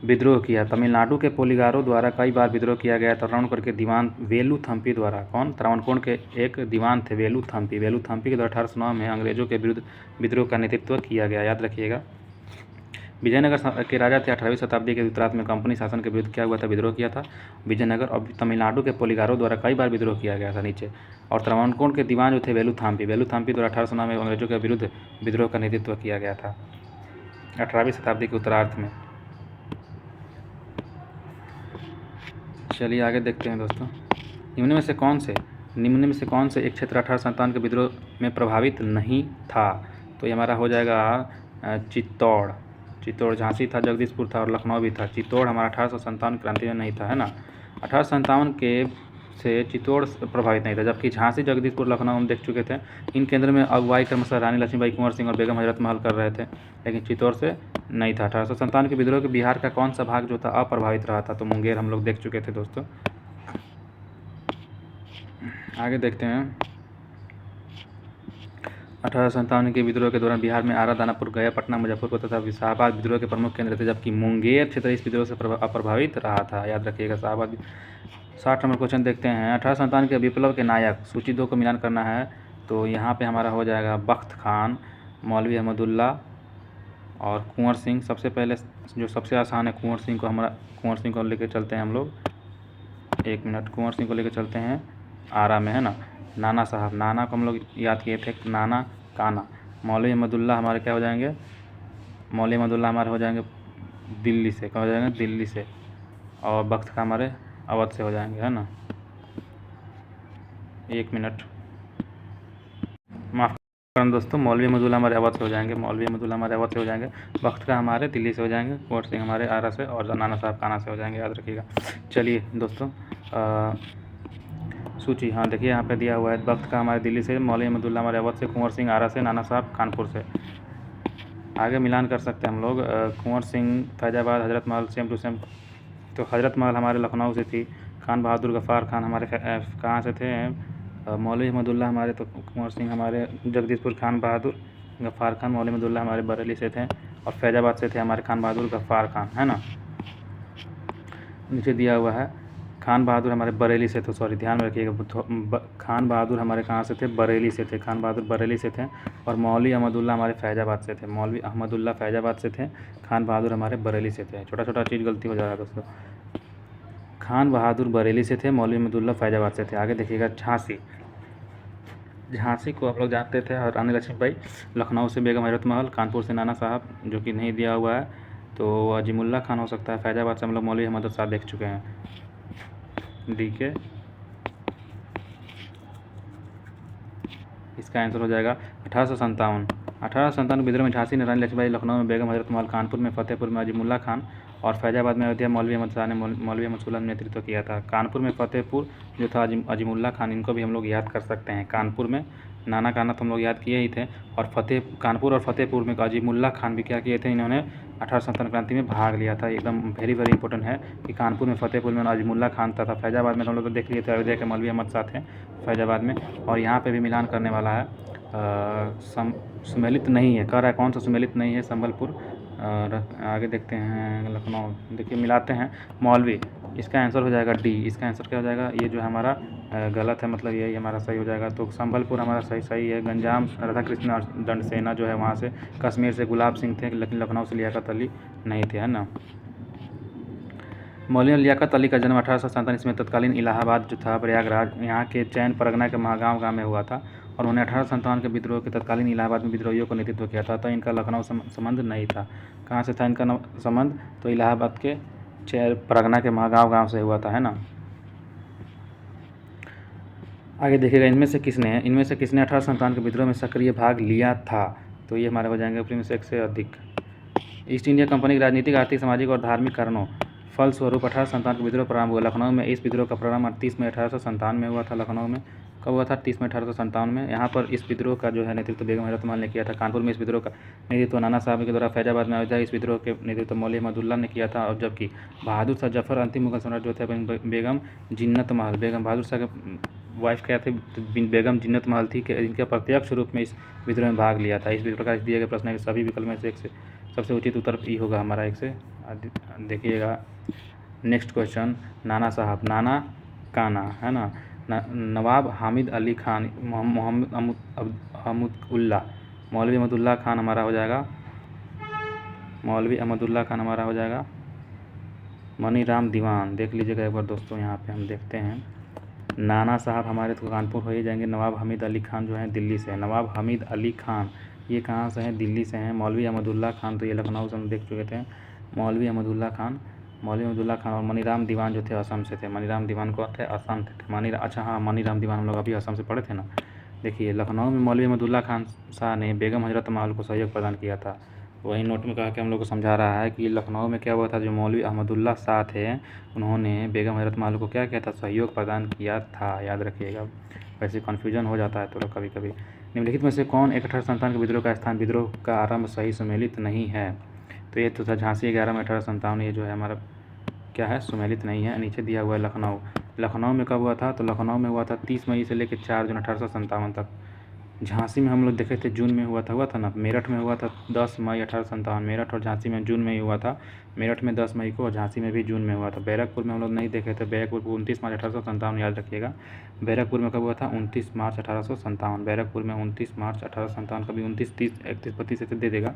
विद्रोह किया। तमिलनाडु के पोलिगारों द्वारा कई बार विद्रोह किया गया। त्रावणकोर के दीवान वेलुथम्पी द्वारा, कौन, त्रावणकोर के एक दीवान थे वेलुथम्पी के द्वारा 1809 में अंग्रेजों के विरुद्ध विद्रोह का नेतृत्व किया गया, याद रखिएगा। विजयनगर के राजा थे, 18वीं शताब्दी के उत्तरार्ध में कंपनी शासन के विरुद्ध क्या हुआ था, विद्रोह किया था। विजयनगर और तमिलनाडु के पोलिगारों द्वारा कई बार विद्रोह किया गया था नीचे। और त्रावणकोर के दीवान जो थे वेलुथम्पी द्वारा 1809 में अंग्रेजों के विरुद्ध विद्रोह का नेतृत्व किया गया था 18वीं शताब्दी के उत्तरार्ध में। चलिए आगे देखते हैं दोस्तों, निम्न में से कौन से एक क्षेत्र 1857 के विद्रोह में प्रभावित नहीं था। तो ये हमारा हो जाएगा चित्तौड़, झांसी था, जगदीशपुर था और लखनऊ भी था। चित्तौड़ हमारा 1857 क्रांति में नहीं था, है ना। 1857 के से चित्तौड़ प्रभावित नहीं था, जबकि झांसी, जगदीशपुर, लखनऊ हम देख चुके थे। इन केंद्र में अगुवाई क्रमशः रानी लक्ष्मीबाई, कुंवर सिंह और बेगम हजरत महल कर रहे थे, लेकिन चित्तौड़ से नहीं था। 1857 के विद्रोह के बिहार का कौन सा भाग जो था अप्रभावित रहा था, तो मुंगेर हम लोग देख चुके थे दोस्तों। आगे देखते हैं, 1857 के विद्रोह के दौरान बिहार में आरा, दानापुर, गया, पटना, मुजफ्फरपुर तथा शाहाबाद विद्रोह के प्रमुख केंद्र थे, जबकि मुंगेर क्षेत्र इस विद्रोह से अप्रभावित रहा था, याद रखिएगा। शाहाबाद। 60 नंबर क्वेश्चन देखते हैं, 1857 के विप्लव के नायक, सूची 2 को मिलान करना है। तो यहाँ पे हमारा हो जाएगा बख्त खान, मौलवी अहमदुल्ला और कुंवर सिंह। सबसे पहले जो सबसे आसान है कुंवर सिंह को लेकर चलते हैं हम लोग। 1 मिनट, कुंवर सिंह को लेकर चलते हैं आरा में, है ना। नाना साहब, नाना को हम लोग याद किए थे, नाना काना। मौलवी अहमदुल्ला हमारे क्या हो जाएंगे, मौलवी अहमदुल्ला हमारे हो जाएंगे दिल्ली से, क्या हो जाएंगे, दिल्ली से। और बख्त खान हमारे अवध से हो जाएंगे, है ना। 1 मिनट, माफ़ करना दोस्तों, मौलवी अहमदुल्ला हमारे अवध से हो जाएंगे, बख्त खान हमारे दिल्ली से हो जाएंगे, कुंवर सिंह हमारे आरा से और नाना साहब काना से हो जाएंगे, याद रखिएगा। चलिए दोस्तों, सूची, हाँ देखिए यहाँ पे दिया हुआ है, बख्त खान हमारे दिल्ली से, मौलवी अहमदुल्ला हमारे अवध से, कुंवर सिंह आरा से, नाना साहब कानपुर से। आगे मिलान कर सकते हैं हम लोग, Kunwar Singh Faizabad, Hazrat Mahal same to same. तो हजरत महल हमारे लखनऊ से थी, खान बहादुर गफ़ार खान हमारे कहाँ से थे, मौलवी अहमदुल्ला हमारे, तो कुंवर सिंह हमारे जगदीशपुर, खान बहादुर गफ़ार खान, मौलवी अहमदुल्ला हमारे बरेली से थे और फैजाबाद से थे हमारे खान बहादुर गफ़ार खान, है ना। नीचे दिया हुआ है खान बहादुर हमारे बरेली से, तो सॉरी ध्यान में रखिएगा, खान बहादुर हमारे कहाँ से थे, बरेली से थे, खान बहादुर बरेली से थे। और मौलवी अहमदुल्ला हमारे फैजाबाद से थे, मौलवी अहमदुल्ला फैजाबाद से थे, खान बहादुर हमारे बरेली से थे। छोटा छोटा चीज़ गलती हो जा रहा है दोस्तों, खान बहादुर बरेली से थे, मौलवी अहमदुल्ला फैजाबाद से थे। आगे देखिएगा झांसी को आप लोग जानते थे, और रानी लक्ष्मीबाई, लखनऊ से बेगम हजरत महल, कानपुर से नाना साहब, जो कि नहीं दिया हुआ है तो अजीमुल्ला खान हो सकता है। फैजाबाद से हम लोग मौलवी अहमद साहब देख चुके हैं, डी के। इसका आंसर हो जाएगा 1857। 1857 विद्रोह में झांसी में रानी लक्ष्मीबाई, लखनऊ में बेगम हजरत महल, कानपुर में फतेहपुर में अजीमुल्ला खान और फैजाबाद में अयोध्या मौलवी अहमद शाह ने मौलवी अहमद सुल्ला ने नेतृत्व किया था। कानपुर में फतेहपुर जो था अजीमुल्ला खान, इनको भी हम लोग याद कर सकते हैं। कानपुर में नाना काना तो हम लोग याद किए ही थे, और कानपुर और फतेहपुर में अजीमुल्ला खान भी क्या किए थे, इन्होंने 1857 क्रांति में भाग लिया था। एकदम वेरी वेरी इंपॉर्टेंट है कि कानपुर में फतेहपुर में अजीमुल्ला खान था। फैजाबाद में हम लोग देख लिए थे, अयोध्या के मौलवी अहमद शाह थे फैजाबाद में। और यहाँ पे भी मिलान करने वाला है, सुमेलित नहीं है, कह रहा है कौन सा सुमेलित नहीं है, संबलपुर। और आगे देखते हैं लखनऊ, देखिए मिलाते हैं मौलवी, इसका आंसर हो जाएगा डी। इसका आंसर क्या हो जाएगा, ये जो हमारा गलत है, मतलब यही हमारा सही हो जाएगा। तो संबलपुर हमारा सही है। गंजाम राधा कृष्ण और दंड सेना जो है वहाँ से, कश्मीर से गुलाब सिंह थे, लेकिन लखनऊ से लियाकत अली नहीं थे, है ना। मौलाना लियाकत अली का जन्म 1847 में तत्कालीन इलाहाबाद जो था प्रयागराज, यहाँ के चैन परगना के महागांव गाँव में हुआ था। और उन्होंने 1857 के विद्रोह के तत्कालीन इलाहाबाद में विद्रोहियों को नेतृत्व किया था। तो इनका लखनऊ संबंध नहीं था। कहाँ से था इनका संबंध, तो इलाहाबाद के चैन परगना के महागांव गाँव से हुआ था, है ना। आगे देखिएगा, इनमें से किसने 1857 के विद्रोह में सक्रिय भाग लिया था, तो ये हमारे हो जाएंगे प्रीम से एक से अधिक। ईस्ट इंडिया कंपनी के राजनीतिक, आर्थिक, सामाजिक और धार्मिक कारणों फलस्वरूप 1857 का विद्रोह प्रारंभ हुआ लखनऊ में। इस विद्रोह का प्रारंभ 38 मई 1857 में हुआ था। लखनऊ में कब हुआ था, 30 मई 1857 में। यहाँ पर इस विद्रोह का जो है नेतृत्व बेगम हजरत महल ने किया था। कानपुर में इस विद्रोह का नेतृत्व नाना साहब के द्वारा, फैजाबाद में अयोध्या इस विद्रोह के नेतृत्व मौलवी अहमदुल्ला ने किया था। और जबकि बहादुर शाह जफर अंतिम मुगल सम्राट जो थे बेगम जिन्नत महल, बेगम बहादुर शाह के वाइफ क्या थे, बेगम जिन्नत महल थी, कि इनके प्रत्यक्ष रूप में इस विद्रोह में भाग लिया था। इस प्रकार दिए गए प्रश्न के सभी विकल्प में से एक से सबसे उचित उत्तर ई होगा हमारा एक से। देखिएगा नेक्स्ट क्वेश्चन, नाना साहब, नाना काना, है ना। नवाब हामिद अली खान, मोहम्मद अहमदुल्ला, मौलवी अहमदुल्ला खान हमारा हो जाएगा, मौलवी अहमदुल्ला खान हमारा हो जाएगा मनी राम दीवान। देख लीजिएगा एक बार दोस्तों, यहाँ पे हम देखते हैं। नाना साहब हमारे तो कानपुर हो ही जाएंगे। नवाब हामिद अली खान जो है दिल्ली से, नवाब हामिद अली खान ये कहाँ से हैं, दिल्ली से हैं। मौलवी अहमदुल्ला खान तो ये लखनऊ से हम देख चुके थे। मौलवी अहमदुल्ला खान और मनीराम दीवान जो थे असम से थे। मनीराम दीवान कौन थे, असम थे। अच्छा हाँ, मनीराम दीवान हम लोग अभी असम से पढ़े थे ना। देखिए लखनऊ में मौलवी अहमदुल्ला खान शाह ने बेगम हजरत महल को सहयोग प्रदान किया था। वही नोट में कहा कि हम लोग को समझा रहा है कि लखनऊ में क्या हुआ था, जो मौलवी अहमदुल्ला शाह थे उन्होंने बेगम हजरत महल को क्या किया था, सहयोग प्रदान किया था। याद रखिएगा, वैसे कन्फ्यूजन हो जाता है थोड़ा कभी कभी। निम्नलिखित में से कौन एक 1857 के विद्रोह का स्थान, विद्रोह का आरंभ सही सुमेलित नहीं है, तो ये तो था झांसी 11 में 1857। ये जो है हमारा क्या है, सुमेलित नहीं है। नीचे दिया हुआ है लखनऊ। लखनऊ में कब हुआ था, तो लखनऊ में हुआ था 30 मई से लेकर 4 जून 1857 तक। झांसी में हम लोग देखे थे जून में हुआ था ना। मेरठ में हुआ था 10 मई 1857। मेरठ और झांसी में जून में ही हुआ था। मेरठ में 10 मई को और झांसी में भी जून में हुआ था। बैरकपुर में हम लोग नहीं देखे थे। बैरकपुर 29 मार्च 1857, याद रखिएगा। बैरकपुर में कब हुआ था, 29 मार्च 1857। बैरकपुर में 29 मार्च 1857, कभी 29, 30, 31, 32 ऐसे दे देगा,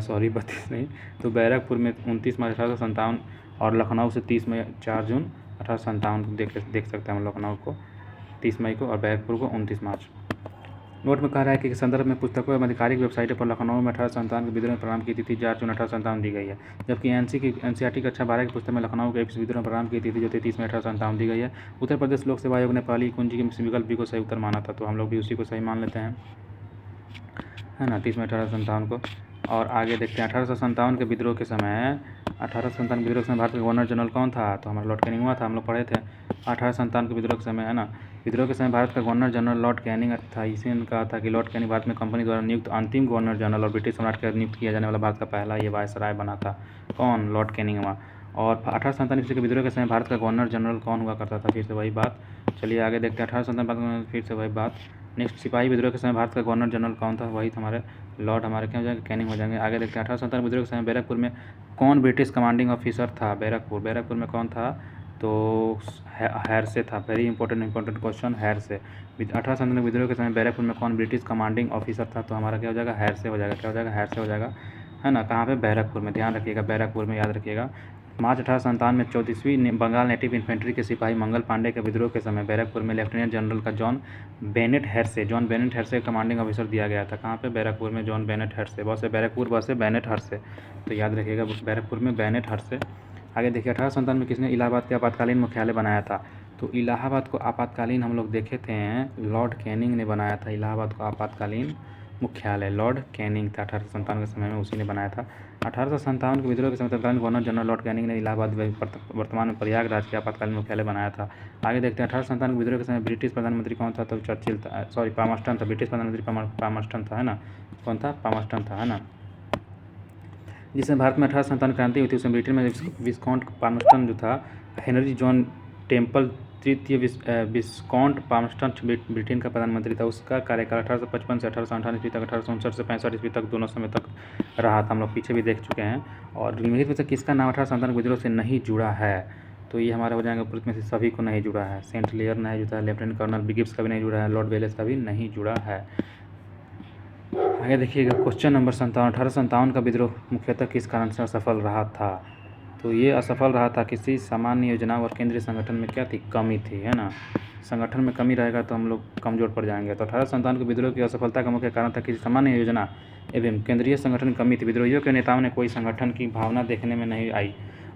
सॉरी 32 नहीं। तो बैरकपुर में 29 मार्च 1857 और लखनऊ से 30 मई 4 जून 1857 देख सकते हैं हम लखनऊ को 30 मई को और बैरकपुर को 29 मार्च। नोट में कह रहा है कि संदर्भ में पुस्तकों एवं आधिकारिक वेबसाइटों पर लखनऊ में 1857 के विद्रोह में प्रारंभ की तिथि 4 जून 1857 दी गई है। जबकि एनसीईआरटी कक्षा 12 की पुस्तक में लखनऊ के इस विद्रोह में प्रारंभ की तिथि जो 33 मई 1857 दी गई है। उत्तर प्रदेश लोक सेवा आयोग ने पहली कुंजी के विकल्प बी को सही उत्तर माना था, तो हम लोग भी उसी को सही मान लेते हैं, है ना, 30 मई 1857 को। और आगे देखते हैं 1857 के विद्रोह के समय, 1857 के विद्रोह के समय भारत का गवर्नर जनरल कौन था, तो हमारा लॉर्ड कैनिंग हुआ था, हम लोग पढ़े थे 1857 के विद्रोह के समय, है ना। विद्रोह के समय भारत का गवर्नर जनरल लॉर्ड कैनिंग था। इसी ने कहा था कि लॉर्ड कैनिंग भारत में कंपनी द्वारा नियुक्त अंतिम गवर्नर जनरल और ब्रिटिश सम्राट के नियुक्त किया जाने वाला भारत का पहला ये वायसराय बना था। कौन, लॉर्ड कैनिंग हुआ। और 1857 ईस्वी के विद्रोह के समय भारत का गवर्नर जनरल कौन हुआ करता था, फिर से वही बात। चलिए आगे देखते हैं 1857 फिर से वही बात। नेक्स्ट, सिपाही विद्रोह के समय भारत का गवर्नर जनरल कौन था, वही हमारे लॉर्ड हमारे क्या हो जाएंगे, कैनिंग हो जाएंगे। आगे देखते हैं 1857 विद्रोह के समय बैरकपुर में कौन ब्रिटिश कमांडिंग ऑफिसर था। बैरकपुर में कौन था, तो हैरसे था। Very important question, हैरसे। 1857 विद्रोह के समय बैरकपुर में कौन ब्रिटिश कमांडिंग ऑफिसर था, तो हमारा क्या हो जाएगा, हैरसे हो जाएगा। क्या हो जाएगा, हैरसे हो जाएगा, है ना। कहाँ पे, बैरकपुर में, ध्यान रखिएगा, बैरकपुर में, याद रखिएगा। मार्च 1857 में 34वीं बंगाल नेटिव इन्फेंट्री के सिपाही मंगल पांडे के विद्रोह के समय बैरकपुर में लेफ्टिनेंट जनरल का John Bennett hearsay commanding officer दिया गया था। कहाँ पे, बैरकपुर में, जॉन बेनेट हेरसे। बस बैरकपुर, बस बेनेट हेरसे, तो याद रखिएगा बैरकपुर में बेनेट हेरसे। आगे देखिए 1857 में किसने इलाहाबाद के आपातकालीन मुख्यालय बनाया था, तो इलाहाबाद को आपातकालीन हम लोग देखे थे, लॉर्ड कैनिंग ने बनाया था इलाहाबाद को आपातकालीन मुख्यालय। लॉर्ड कैनिंग था 1857 के समय में, उसी ने बनाया था। 1857 के विद्रोह के समय तत्कालीन गवर्नर जनरल लॉर्ड कैनिंग ने इलाहाबाद वर्तमान में प्रयागराज के आपातकालीन मुख्यालय बनाया था। आगे देखते हैं 1857 के विद्रोह के समय ब्रिटिश प्रधानमंत्री कौन था? तो चर्चिल था, सॉरी पामर्स्टन था। ब्रिटिश प्रधानमंत्री पामर्स्टन था, है ना। कौन था? पामर्स्टन था, है ना। जिसमें भारत में 1857 क्रांति हुई थी, उसमें ब्रिटेन में विस्काउंट पामर्स्टन जो था, हेनरी जॉन टेम्पल तृतीय विस्काउंट पामर्स्टन ब्रिटेन का प्रधानमंत्री था। उसका कार्यकाल 1855 से 1858 ईस्वी तक, 1859 से 65 ईस्वी तक दोनों समय तक रहा था। हम लोग पीछे भी देख चुके हैं। और निम्नलिखित में से किसका नाम 1857 विद्रोह से नहीं जुड़ा है? तो ये हमारा हो जाएगा उपरोक्त में से सभी को नहीं जुड़ा है। सेंट लेयर नहीं जुड़ा है, लेफ्टिनेंट कर्नल बिगिब्स का भी नहीं जुड़ा है, लॉर्ड वेलेस का भी नहीं जुड़ा है। आगे देखिएगा क्वेश्चन नंबर 57, 1857 का विद्रोह मुख्यतः किस कारण से असफल रहा था? तो ये असफल रहा था, किसी सामान्य योजना और केंद्रीय संगठन में क्या थी? कमी थी, है ना। संगठन में कमी रहेगा तो हम लोग कमज़ोर पड़ जाएंगे। तो 1857 के विद्रोह की असफलता का मुख्य कारण था किसी सामान्य योजना एवं केंद्रीय संगठन की कमी थी। विद्रोहियों के नेताओं ने कोई संगठन की भावना देखने में नहीं आई।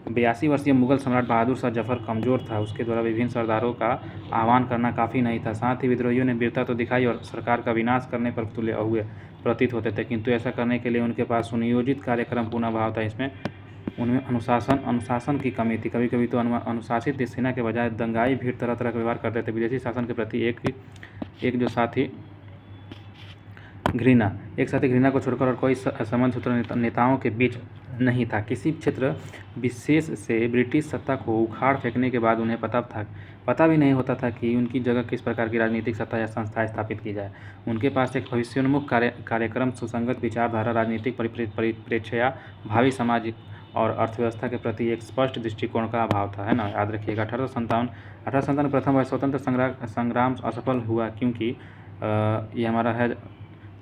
82 वर्षीय मुगल सम्राट बहादुर शाह जफर कमज़ोर था, उसके द्वारा विभिन्न सरदारों का आह्वान करना काफ़ी नहीं था। साथ ही विद्रोहियों ने वीरता तो दिखाई और सरकार का विनाश करने पर तुले हुए प्रतीत होते थे, किंतु ऐसा करने के लिए उनके पास सुनियोजित कार्यक्रम पूर्ण अभाव था। इसमें उनमें अनुशासन की कमी थी। कभी कभी तो अनुशासित सेना के बजाय दंगाई भीड़ तरह तरह का व्यवहार करते थे। विदेशी शासन के प्रति एक साथी घृणा को छोड़कर और कोई संबंध सूत्र नेताओं के बीच नहीं था। किसी क्षेत्र विशेष से ब्रिटिश सत्ता को उखाड़ फेंकने के बाद उन्हें पता भी नहीं होता था कि उनकी जगह किस प्रकार की राजनीतिक सत्ता या संस्थाएं स्थापित की जाए। उनके पास एक भविष्योन्मुख कार्यक्रम, सुसंगत विचारधारा, राजनीतिक परिप्रेक्ष्य या भावी सामाजिक और अर्थव्यवस्था के प्रति एक स्पष्ट दृष्टिकोण का अभाव था, है ना। याद रखिएगा 1857 प्रथम स्वतंत्र संग्राम असफल हुआ, क्योंकि ये हमारा है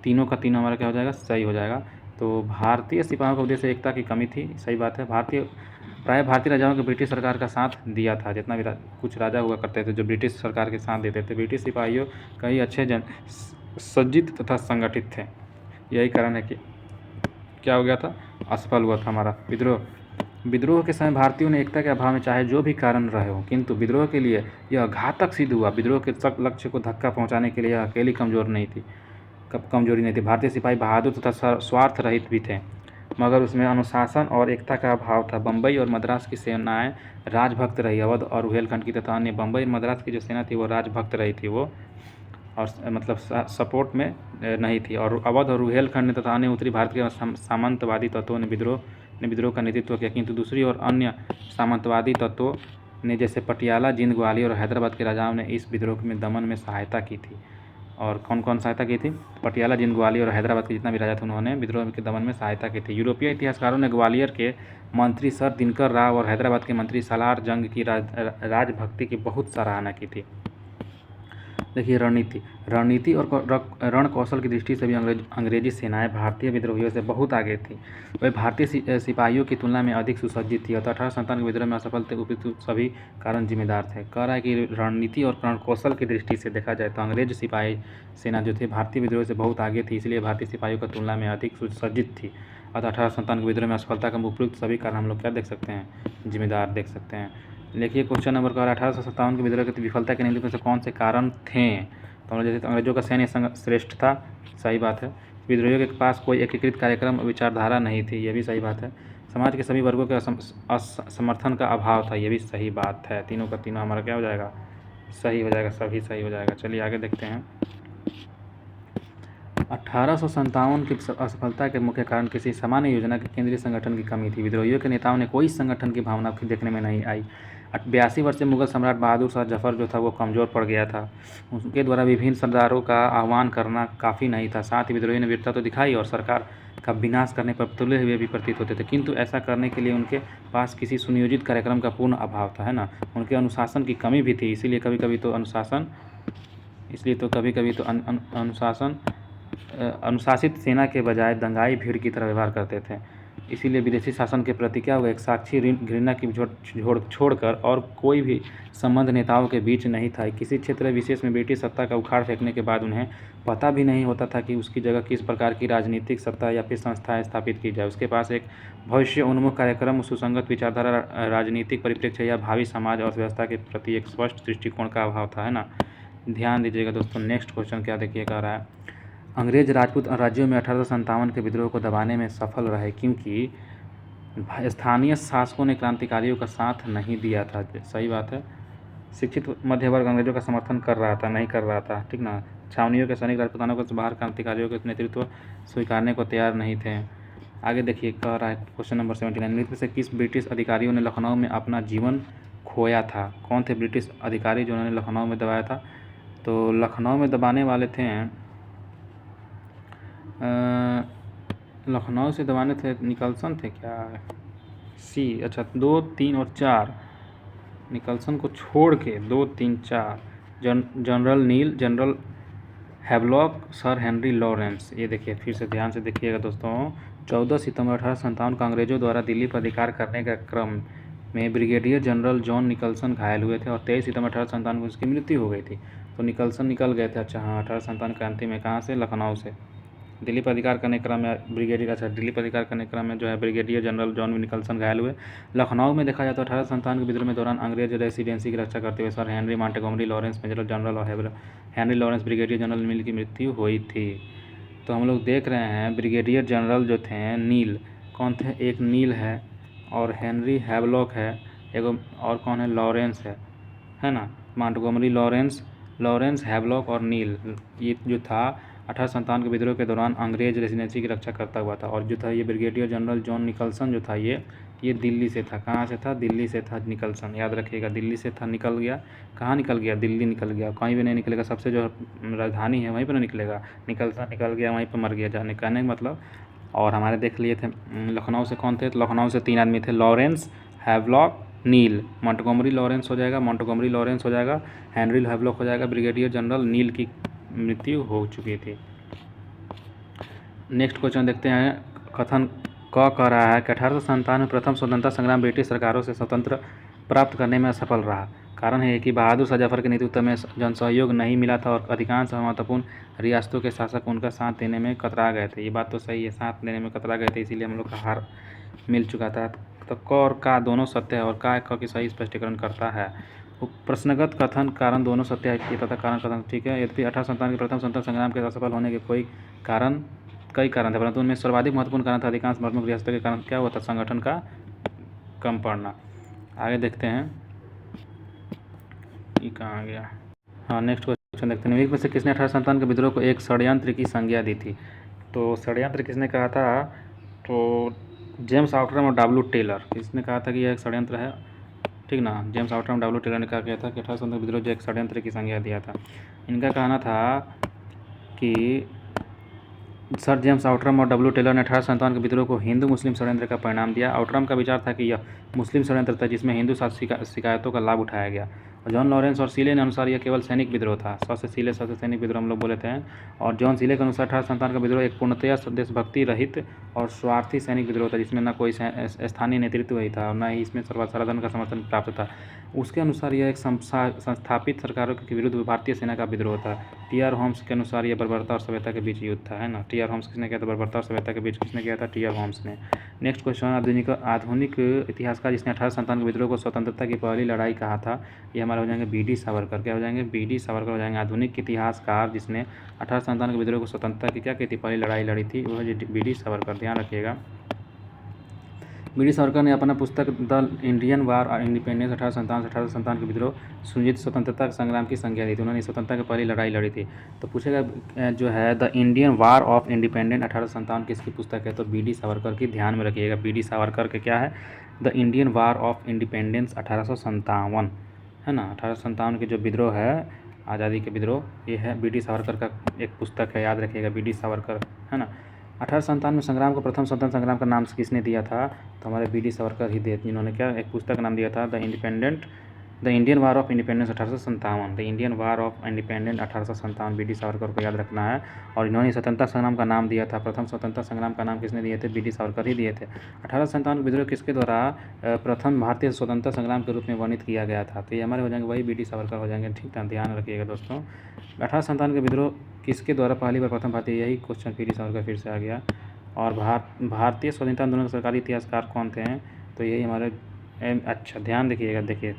तीनों का तीनों हमारा क्या हो जाएगा? सही हो जाएगा। तो भारतीय सिपाहियों का उद्देश्य एकता की कमी थी, सही बात है। प्राय भारतीय राजाओं को ब्रिटिश सरकार का साथ दिया था। जितना भी कुछ राजा हुआ करते थे जो ब्रिटिश सरकार के साथ देते थे। ब्रिटिश सिपाहियों कई अच्छे सज्जित तथा संगठित थे। यही कारण है कि क्या हो गया था? असफल हुआ था हमारा विद्रोह के समय भारतीयों ने एकता के अभाव में चाहे जो भी कारण रहे हो, किंतु विद्रोह के लिए यह घातक सिद्ध हुआ। विद्रोह के लक्ष्य को धक्का पहुंचाने के लिए यह अकेली कमजोरी नहीं थी। भारतीय सिपाही बहादुर तथा स्वार्थ रहित भी थे, मगर उसमें अनुशासन और एकता का अभाव था। बम्बई और मद्रास की सेनाएं राजभक्त रही। अवध और रुहेलखंड की तथा अन्य बम्बई और मद्रास की जो सेना थी वो राजभक्त रही थी, वो और मतलब सपोर्ट में नहीं थी। और अवध और रुहेलखंड तथा अन्य उत्तरी भारत के सामंतवादी तत्वों ने विद्रोह का नेतृत्व किया, किंतु दूसरी ओर अन्य सामंतवादी तत्वों ने जैसे पटियाला, जींद, ग्वालियर और हैदराबाद के राजाओं ने इस विद्रोह में दमन में सहायता की थी। और कौन कौन सहायता की थी? पटियाला, जींद, ग्वालियर और हैदराबाद के जितना भी राजा थे उन्होंने विद्रोह के दमन में सहायता की थी। यूरोपीय इतिहासकारों ने ग्वालियर के मंत्री सर दिनकर राव और हैदराबाद के मंत्री सालार जंग की राजभक्ति की बहुत सराहना की थी। देखिए रणनीति और रण कौशल की दृष्टि से भी अंग्रेजी सेनाएं भारतीय विद्रोहियों से बहुत आगे थी। वह भारतीय सिपाहियों की तुलना में अधिक सुसज्जित थी। अतः 1857 के विद्रोह में असफलता उपयुक्त सभी कारण जिम्मेदार थे। कह रहा है कि रणनीति और रण कौशल की दृष्टि से देखा जाए तो अंग्रेज सिपाही सेना जो थी भारतीय विद्रोह से बहुत आगे थी, इसलिए भारतीय सिपाहियों की तुलना में अधिक सुसज्जित थी। अतः 1857 के विद्रोह में असफलता का उपयुक्त सभी कारण हम लोग क्या देख सकते हैं? जिम्मेदार देख सकते हैं। देखिए क्वेश्चन नंबर का 1857 के विद्रोह की विफलता के निम्नलिखित में से कौन से कारण थे? तो जैसे अंग्रेजों का सैन्य श्रेष्ठ था, सही बात है। विद्रोहियों के पास कोई एकीकृत कार्यक्रम विचारधारा नहीं थी, ये भी सही बात है। समाज के सभी वर्गों के समर्थन का अभाव था, ये भी सही बात है। तीनों का तीनों हमारा क्या हो जाएगा? सही हो जाएगा, सभी सही हो जाएगा। चलिए आगे देखते हैं। 1857 की असफलता के मुख्य कारण किसी सामान्य योजना के केंद्रीय संगठन की कमी थी। विद्रोहियों के नेताओं ने कोई संगठन की भावना देखने में नहीं आई। 82 वर्षीय मुगल सम्राट बहादुर शाह जफर जो था वो कमज़ोर पड़ गया था। उनके द्वारा विभिन्न सरदारों का आह्वान करना काफ़ी नहीं था। साथ ही विद्रोहियों ने वीरता तो दिखाई और सरकार का विनाश करने पर तुले हुए भी प्रतीत होते थे, किंतु ऐसा करने के लिए उनके पास किसी सुनियोजित कार्यक्रम का पूर्ण अभाव था, है ना। उनके अनुशासन की कमी भी थी, इसीलिए कभी कभी तो अनुशासित सेना के बजाय दंगाई भीड़ की तरह व्यवहार करते थे। इसीलिए विदेशी शासन के प्रति क्या हुआ, एक साक्षी घृणा की छोड़कर और कोई भी संबंध नेताओं के बीच नहीं था। किसी क्षेत्र विशेष में ब्रिटिश सत्ता का उखाड़ फेंकने के बाद उन्हें पता भी नहीं होता था कि उसकी जगह किस प्रकार की राजनीतिक सत्ता या फिर संस्थाएं स्थापित की जाए। उसके पास एक भविष्य उन्मुख कार्यक्रम, सुसंगत विचारधारा, राजनीतिक परिप्रेक्ष्य या भावी समाज और व्यवस्था के प्रति एक स्पष्ट दृष्टिकोण का अभाव था, है ना। ध्यान दीजिएगा दोस्तों। नेक्स्ट क्वेश्चन क्या देखिए कह रहा है, अंग्रेज राजपूत राज्यों में 1857 के विद्रोह को दबाने में सफल रहे क्योंकि स्थानीय शासकों ने क्रांतिकारियों का साथ नहीं दिया था। सही बात है। शिक्षित मध्य वर्ग अंग्रेजों का समर्थन कर रहा था, नहीं कर रहा था, ठीक ना। छावनियों के सैनिक राजपूतानों को बाहर क्रांतिकारियों के नेतृत्व स्वीकारने को तैयार नहीं थे। आगे देखिए कह रहा है क्वेश्चन नंबर 79, निम्न से किस ब्रिटिश अधिकारियों ने लखनऊ में अपना जीवन खोया था। कौन थे ब्रिटिश अधिकारी जो उन्होंने लखनऊ में दबाया था। तो लखनऊ में दबाने वाले थे, लखनऊ से दबाने थे निकलसन थे क्या, सी। अच्छा 2, 3 और 4, निकलसन को छोड़ के 2, 3, 4, general Neill, general Havelock, sir Henry Lawrence. ये देखिए फिर से ध्यान से देखिएगा दोस्तों। 14 सितंबर 1857 को अंग्रेजों द्वारा दिल्ली पर अधिकार करने के क्रम में ब्रिगेडियर जनरल जॉन निकलसन घायल हुए थे और 23 सितंबर 1857 को उसकी मृत्यु हो गई थी। तो निकलसन निकल गए थे। अच्छा हाँ, 1857 क्रांति में कहाँ से, लखनऊ से। दिल्ली पर अधिकार करने क्रम में दिल्ली पर अधिकार करने क्रम में जो है ब्रिगेडियर जनरल जॉन निकलसन घायल हुए। लखनऊ में देखा जाए तो 1857 के विद्रोह में दौरान अंग्रेज रेसिडेंसी की रक्षा करते हुए sir Henry Montgomery Lawrence, major general और Henry Lawrence, brigadier general Neill की मृत्यु हुई थी। तो हम लोग देख रहे हैं ब्रिगेडियर जनरल जो थे नील, कौन थे, एक नील है और हेनरी हैवलॉक है, एगो और कौन है, लॉरेंस है ना। मॉन्टगोमरी लॉरेंस हैवलॉक और नील, ये जो था 1857 के विद्रोह के दौरान अंग्रेज रेसिडेंसी की रक्षा करता हुआ था। और जो था ये ब्रिगेडियर जनरल जॉन निकलसन जो था ये दिल्ली से था। कहाँ से था, दिल्ली से था निकलसन, याद रखिएगा। दिल्ली से था, निकल गया, कहाँ निकल गया, दिल्ली निकल गया। कहीं भी नहीं निकलेगा, सबसे जो राजधानी है वहीं पर नहीं निकलेगा। निकलसन निकल गया, वहीं पर मर गया, जाने कहने का मतलब। और हमारे देख लिए थे लखनऊ से कौन थे, तो लखनऊ से 3 आदमी थे, लॉरेंस, हैवलॉक, नील। मॉन्टगोमरी लॉरेंस हो जाएगा, हेनरी हैवलॉक हो जाएगा, ब्रिगेडियर जनरल नील की मृत्यु हो चुकी थी। नेक्स्ट क्वेश्चन देखते हैं। कथन क कह रहा है कि 1857 में प्रथम स्वतंत्रता संग्राम ब्रिटिश सरकारों से स्वतंत्र प्राप्त करने में असफल रहा। कारण है कि बहादुर शाह जफर के नेतृत्व में जनसहयोग नहीं मिला था और अधिकांश महत्वपूर्ण रियासतों के शासक उनका साथ देने में कतरा गए थे। ये बात तो सही है, साथ देने में कतरा गए थे, इसीलिए हम लोग का हार मिल चुका था। तो क और का दोनों सत्य है और क की सही स्पष्टीकरण करता है। प्रश्नगत कथन कारण दोनों सत्य है तथा कारण कथन ठीक है। यद्यपि 1857 के प्रथम स्वतंत्रता संग्राम के असफल होने के कई कारण थे, परंतु उनमें सर्वाधिक महत्वपूर्ण कारण था अधिकांश प्रमुख रियासतों के कारण क्या हुआ था, संगठन का कम पड़ना। आगे देखते हैं, ये कहाँ गया। हाँ, नेक्स्ट क्वेश्चन देखते हैं। निम्नलिखित में से किसने 1857 के विद्रोह को एक षड्यंत्र की संज्ञा दी थी। तो षड्यंत्र किसने कहा था, तो जेम्स आउटरम और डब्ल्यू टेलर। किसने कहा था कि यह एक षड्यंत्र है, ठीक ना। जेम्स आउटरम, डब्ल्यू टेलर ने कहा गया था कि 1857 विद्रोह जो एक षड्यंत्र की संज्ञा दिया था। इनका कहना था कि सर जेम्स आउटरम और डब्ल्यू टेलर ने 1857 के विद्रोह को हिंदू मुस्लिम षड्यंत्र का परिणाम दिया। आउटरम का विचार था कि यह मुस्लिम षड्यंत्र था जिसमें हिंदू शिकायतों का लाभ उठाया गया। और जॉन लॉरेंस और सीले के अनुसार यह केवल सैनिक विद्रोह था। सबसे सैनिक विद्रोह हम लोग बोले थे। और जॉन सीले के अनुसार 1857 का विद्रोह एक पूर्णतया देशभक्ति रहित और स्वार्थी सैनिक विद्रोह था जिसमें न कोई स्थानीय नेतृत्व ही था और न ही इसमें सर्वसाधारण का समर्थन प्राप्त था। उसके अनुसार यह एक संस्थापित सरकारों के विरुद्ध भारतीय सेना का विद्रोह था। टी.आर. होम्स के अनुसार यह बर्बरता और सभ्यता के बीच युद्ध था, है ना। टी.आर. होम्स किसने किया था, बर्बरता और सभ्यता के बीच किसने किया था, टी.आर. होम्स ने। नेक्स्ट क्वेश्चन, आधुनिक इतिहासकार जिसने 1857 के विद्रोह को स्वतंत्रता की पहली लड़ाई कहा था, ये हमारे हो जाएंगे बी.डी. सावरकर। क्या हो जाएंगे, बी.डी. सावरकर हो जाएंगे आधुनिक इतिहासकार जिसने 1857 के विद्रोह को स्वतंत्रता की क्या की थी, पहली लड़ाई लड़ी थी, वह बी.डी. सावरकर। ध्यान रखिएगा। बी.डी. सावरकर ने अपना पुस्तक द इंडियन वार और इंडिपेंडेंस 1857 के विद्रोह सुनिश्चित स्वतंत्रता संग्राम की संज्ञा दी थी। उन्होंने स्वतंत्रता की पहली लड़ाई लड़ी थी। तो पूछेगा जो है the Indian war of independence 1857 किसकी पुस्तक है, तो बी.डी. सावरकर की। ध्यान में रखिएगा, बी.डी. सावरकर के क्या है, the Indian war of independence 1857, है ना। 1857 के जो विद्रोह है, आज़ादी के विद्रोह, ये है बी.डी. सावरकर का एक पुस्तक है, याद रखिएगा, बी.डी. सावरकर, है ना। 1857 में संग्राम को प्रथम स्वतंत्र संग्राम का नाम किसने दिया था, तो हमारे बी.डी. सावरकर ही दिए, जिन्होंने क्या एक पुस्तक का नाम दिया था, the the Indian war of independence 1857, the Indian war of independence 1857 B D Savarkar को याद रखना है। और इन्होंने स्वतंत्रता संग्राम का नाम दिया था, प्रथम स्वतंत्रता संग्राम का नाम किसने दिए थे? बी डी सावरकर ही दिए थे। 1857 विद्रोह किसके द्वारा प्रथम भारतीय स्वतंत्रता संग्राम के रूप में वर्णित किया गया था? तो ये हमारे हो जाएंगे वही बी डी सावरकर हो जाएंगे, ठीक है, ध्यान रखिएगा दोस्तों। 1857 के विद्रोह किसके द्वारा पहली बार प्रथम भारतीय, यही क्वेश्चन बी डी सावरकर फिर से आ गया। और भारतीय स्वतंत्रता आंदोलन के सरकारी इतिहासकार कौन थे? तो यही हमारे अच्छा ध्यान देखिएगा, देखिए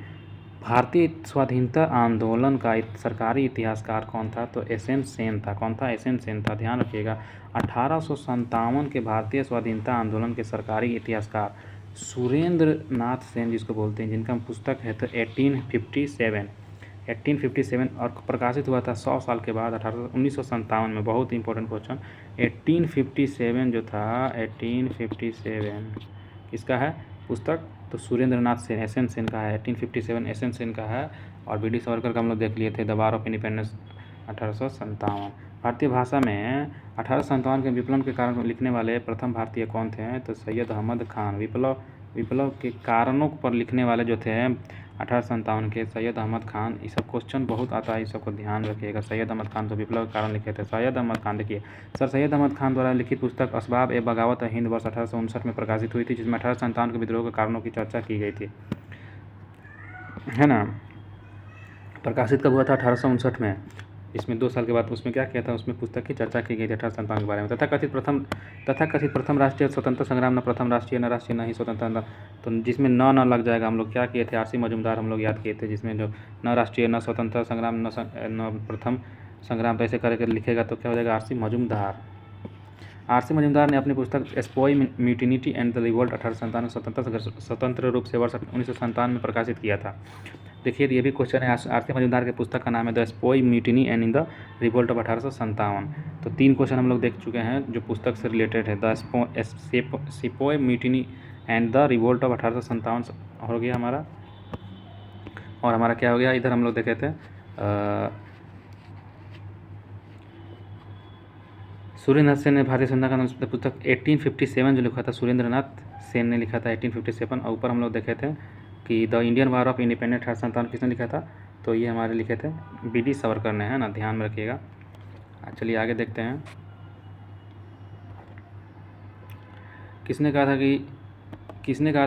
भारतीय स्वाधीनता आंदोलन का सरकारी इतिहासकार कौन था? तो एस एन सेन था। कौन था? एस एन सेन था, ध्यान रखिएगा। 1857 के भारतीय स्वाधीनता आंदोलन के सरकारी इतिहासकार सुरेंद्र नाथ सेन जिसको बोलते हैं, जिनका पुस्तक है तो 1857 और प्रकाशित हुआ था 100 साल के बाद 1957 में। बहुत इंपॉर्टेंट क्वेश्चन, 1857 जो था 1857 किसका है पुस्तक? तो सुरेंद्र नाथ सेन, एस एन सेन का है। 1857 एस एन सेन का है। और बी डी सावरकर का हम लोग देख लिए थे, द वार ऑफ इंडिपेंडेंस 1857। भारतीय भाषा में 1857 के विप्लव के कारण लिखने वाले प्रथम भारतीय कौन थे? तो सैयद अहमद खान। विप्लव के कारणों पर लिखने वाले जो थे 1857 के सैयद अहमद खान। ये सब क्वेश्चन बहुत आता है, इस सबको ध्यान रखिएगा। सैयद अहमद खान तो विप्लव के कारण लिखे थे। सैयद अहमद खान, देखिए सर सैयद अहमद खान द्वारा लिखित पुस्तक असबाब ए बगावत हिंद वर्ष 1859 में प्रकाशित हुई थी, जिसमें 1857 के विद्रोह के कारणों की चर्चा की गई थी, है ना। प्रकाशित कब हुआ था? 1859 में। इसमें 2 साल के बाद उसमें क्या किया था? उसमें पुस्तक की चर्चा की गई थी 1857 के बारे में। तथाकथित प्रथम राष्ट्रीय स्वतंत्रता संग्राम, न प्रथम राष्ट्रीय न राष्ट्रीय न ही स्वतंत्रता, तो जिसमें न लग जाएगा। हम लोग क्या किए थे? आर.सी. मजूमदार हम लोग याद किए थे, जिसमें जो न राष्ट्रीय न स्वतंत्रता संग्राम न प्रथम संग्राम, तो ऐसे करके लिखेगा तो क्या हो जाएगा? आर.सी. मजूमदार। आर.सी. मजूमदार ने अपनी पुस्तक स्पोई म्यूटिनिटी एंड द रिवोल्ट 1857 स्वतंत्र रूप से वर्ष 1957 में प्रकाशित किया था। देखिए ये भी क्वेश्चन है, आर.सी. मजूमदार के पुस्तक का नाम है the sepoy mutiny and in the revolt of 1857। तो 3 क्वेश्चन हम लोग देख चुके हैं जो पुस्तक से रिलेटेड है। The sepoy mutiny and the revolt of 1857 हो गया हमारा। और हमारा क्या हो गया? इधर हम लोग देखे थे सुरेंद्र नाथ सेन ने भारतीय संविधान का पुस्तक 1857 जो लिखा था सुरेंद्र नाथ सेन ने लिखा था 1857। और ऊपर हम लोग देखे थे कि the Indian war of independence 1857 किसने लिखा था? तो ये हमारे लिखे थे बी डी सावरकर ने, है ना, ध्यान में रखिएगा। चलिए आगे देखते हैं। किसने कहा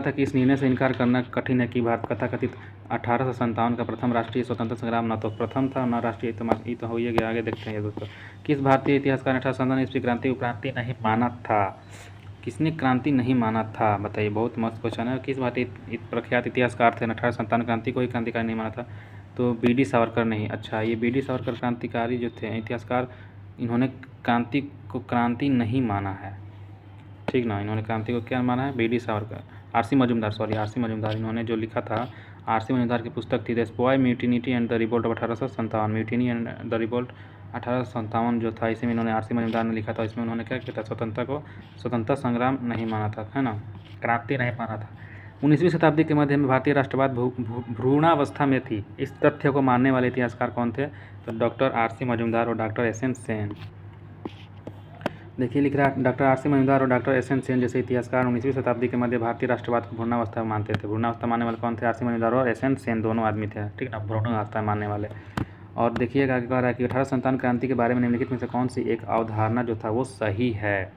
था कि इस निर्णय से इनकार करना कठिन है कि भारत कथाकथित 1857 का प्रथम राष्ट्रीय स्वतंत्रता संग्राम न तो प्रथम था न राष्ट्रीय ये तो हो ही गया। आगे देखते हैं दोस्तों। किस भारतीय इतिहासकार ने 1857 ईस्वी क्रांति को क्रांति नहीं माना था? किसने क्रांति नहीं माना था? बताइए, बहुत मस्त क्वेश्चन है। किस भारतीय प्रख्यात इतिहासकार थे 1857 क्रांति को ही क्रांतिकारी नहीं माना था? तो बी डी सावरकर नहीं। अच्छा, ये बी डी सावरकर क्रांतिकारी जो थे इतिहासकार, इन्होंने क्रांति को क्रांति नहीं माना है, ठीक ना। इन्होंने क्रांति को क्या माना है? B D Savarkar. R C. Majumdar इन्होंने जो लिखा था, आर.सी. मजूमदार की पुस्तक थी the sepoy mutiny and the revolt of 1857। Mutiny and the revolt 1857 जो था, इसमें इन्होंने आर.सी. मजूमदार ने लिखा था। इसमें उन्होंने क्या किया था? स्वतंत्रता संग्राम नहीं माना था, है ना, क्रांति नहीं माना था। 19वीं शताब्दी के मध्य में भारतीय राष्ट्रवाद भ्रूणावस्था में थी। इस तथ्य को मानने वाले इतिहासकार कौन थे? तो डॉक्टर आर.सी. मजूमदार और डॉक्टर एस एन सेन। देखिए लिख रहा है डॉक्टर आर.सी. मजूमदार और डॉक्टर एस एन सेन जैसे इतिहासकार 19वीं शताब्दी के मध्य भारतीय राष्ट्रवाद को भ्रूणावस्था मानते थे। भ्रूणावस्था मानने वाले कौन थे? आर.सी. मजूमदार और एस एन सेन, दोनों आदमी थे, ठीक ना, भ्रूणावस्था मानने वाले। और देखिएगा आगे कह रहा है कि 1857 क्रांति के बारे में निम्नलिखित में से कौन सी एक अवधारणा जो था वो सही है?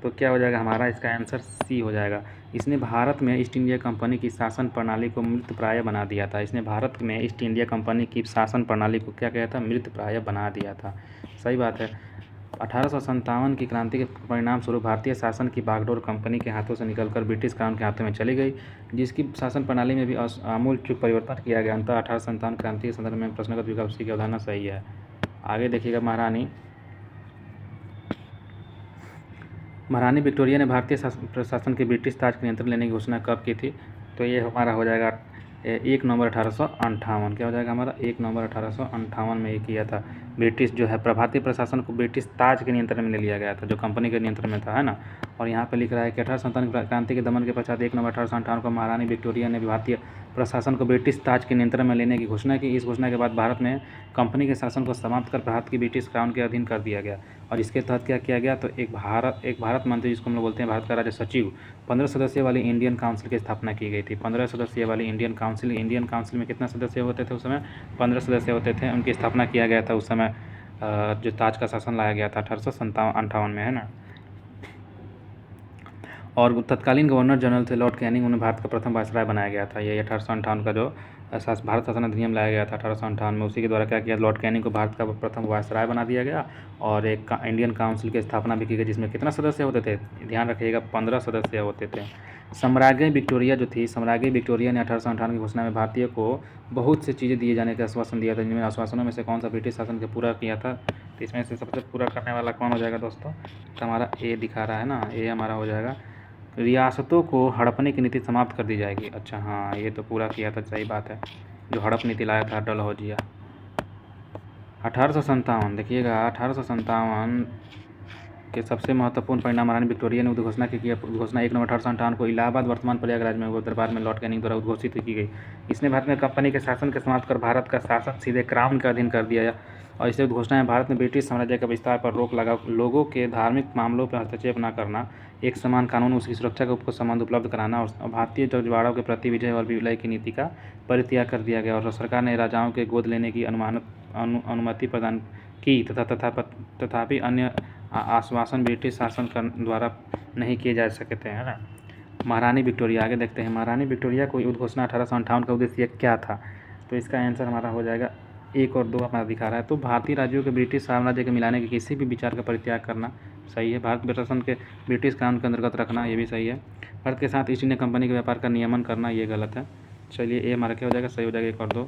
तो क्या हो जाएगा हमारा? इसका आंसर सी हो जाएगा। इसने भारत में ईस्ट इंडिया कंपनी की शासन प्रणाली को मृतप्राय बना दिया था। इसने भारत में ईस्ट इंडिया कंपनी की शासन प्रणाली को क्या किया था? मृतप्राय बना दिया था। सही बात है। 1857 की क्रांति के परिणाम स्वरूप भारतीय शासन की बागडोर कंपनी के हाथों से निकलकर ब्रिटिश क्राउन के हाथों में चली गई, जिसकी शासन प्रणाली में भी आमूल परिवर्तन किया गया। अंततः 1857 क्रांति के संदर्भ में प्रश्नगत विकल्प सी की अवधारणा सही है। आगे देखिएगा, महारानी विक्टोरिया ने भारतीय प्रशासन के ब्रिटिश ताज के नियंत्रण लेने की घोषणा कब की थी? तो ये हमारा हो जाएगा 1 नवंबर 1858। क्या हो जाएगा हमारा? 1 नवंबर 1858 में ये किया था। ब्रिटिश जो है भारतीय प्रशासन को ब्रिटिश ताज के नियंत्रण में ले लिया गया था, जो कंपनी के नियंत्रण में था, है ना। और यहाँ पे लिख रहा है कि 1857 क्रांति के दमन के पश्चात 1 नवंबर 1858 को महारानी विक्टोरिया ने भारतीय प्रशासन को ब्रिटिश ताज के नियंत्रण में लेने की घोषणा की। इस घोषणा के बाद भारत में कंपनी के शासन को समाप्त कर भारत की ब्रिटिश क्राउन के अधीन कर दिया गया और इसके तहत क्या किया गया, तो एक भारत मंत्री, जिसको हम लोग बोलते हैं भारत का राज्य सचिव, 15 सदस्यीय वाली इंडियन काउंसिल की स्थापना की गई थी। 15 सदस्यीय वाली इंडियन काउंसिल में कितना सदस्य होते थे उस समय, 15 सदस्य होते थे। उनकी स्थापना किया गया था उस समय जो ताज का शासन लाया गया था 1858 में, है ना। और तत्कालीन गवर्नर जनरल थे लॉर्ड कैनिंग, उन्हें भारत का प्रथम वायसराय बनाया गया था। ये 1858 का जो भारत शासन अधिनियम लाया गया था 1858 में, उसी के द्वारा क्या किया, लॉर्ड कैनिंग को भारत का प्रथम वायसराय बना दिया गया। और एक इंडियन काउंसिल की स्थापना भी की गई, जिसमें कितना सदस्य होते थे, ध्यान रखिएगा 15 सदस्य होते थे। सम्राज्ञी विक्टोरिया जो थी, सम्राज्ञी विक्टोरिया ने 1858 की घोषणा में भारतीय को बहुत सी चीज़ें दिए जाने का आश्वासन दिया था, जिनमें आश्वासनों में से कौन सा ब्रिटिश शासन के पूरा किया था, तो इसमें से सबसे पूरा करने वाला कौन हो जाएगा दोस्तों, तो हमारा ए दिखा रहा है ना, ए हमारा हो जाएगा। रियासतों को हड़पने की नीति समाप्त कर दी जाएगी। अच्छा हाँ, ये तो पूरा किया था, सही बात है, जो हड़प नीति लाया था डलहौजिया। 1857 देखिएगा, 1857 के सबसे महत्वपूर्ण परिणाम रानी विक्टोरिया ने उद्घोषणा की घोषणा 1 नवंबर 1858 को इलाहाबाद वर्तमान प्रयागराज में हुए दरबार में लॉर्ड कैनिंग द्वारा उद्घोषित की गई। इसने भारत में कंपनी के शासन के समाप्त कर भारत का शासन सीधे क्राउन के अधीन कर दिया, और इसे घोषणा में भारत में ब्रिटिश साम्राज्य के विस्तार पर रोक लगा, लोगों के धार्मिक मामलों पर हस्तक्षेप न करना, एक समान कानून उसकी सुरक्षा को संबंध उपलब्ध कराना, और भारतीय रजवाड़ों के प्रति विजय और विलय की नीति का परित्याग कर दिया गया। और सरकार ने राजाओं के गोद लेने की अनुमति प्रदान की, तथापि अन्य आश्वासन ब्रिटिश शासन द्वारा नहीं किए जा सके थे, है ना। महारानी विक्टोरिया, आगे देखते हैं, महारानी विक्टोरिया को उद्घोषणा 1858 का उद्देश्य क्या था, तो इसका आंसर हमारा हो जाएगा 1 और 2 हमारा दिखा रहा है। तो भारतीय राज्यों के ब्रिटिश साम्राज्य के मिलाने के किसी भी विचार का परित्याग करना, सही है। भारत शासन के ब्रिटिश कानून के अंतर्गत रखना, ये भी सही है। भारत के साथ ईस्ट इंडिया कंपनी के व्यापार का नियमन करना, ये गलत है। चलिए ए हमारा क्या हो जाएगा, सही हो जाएगा 1 और 2।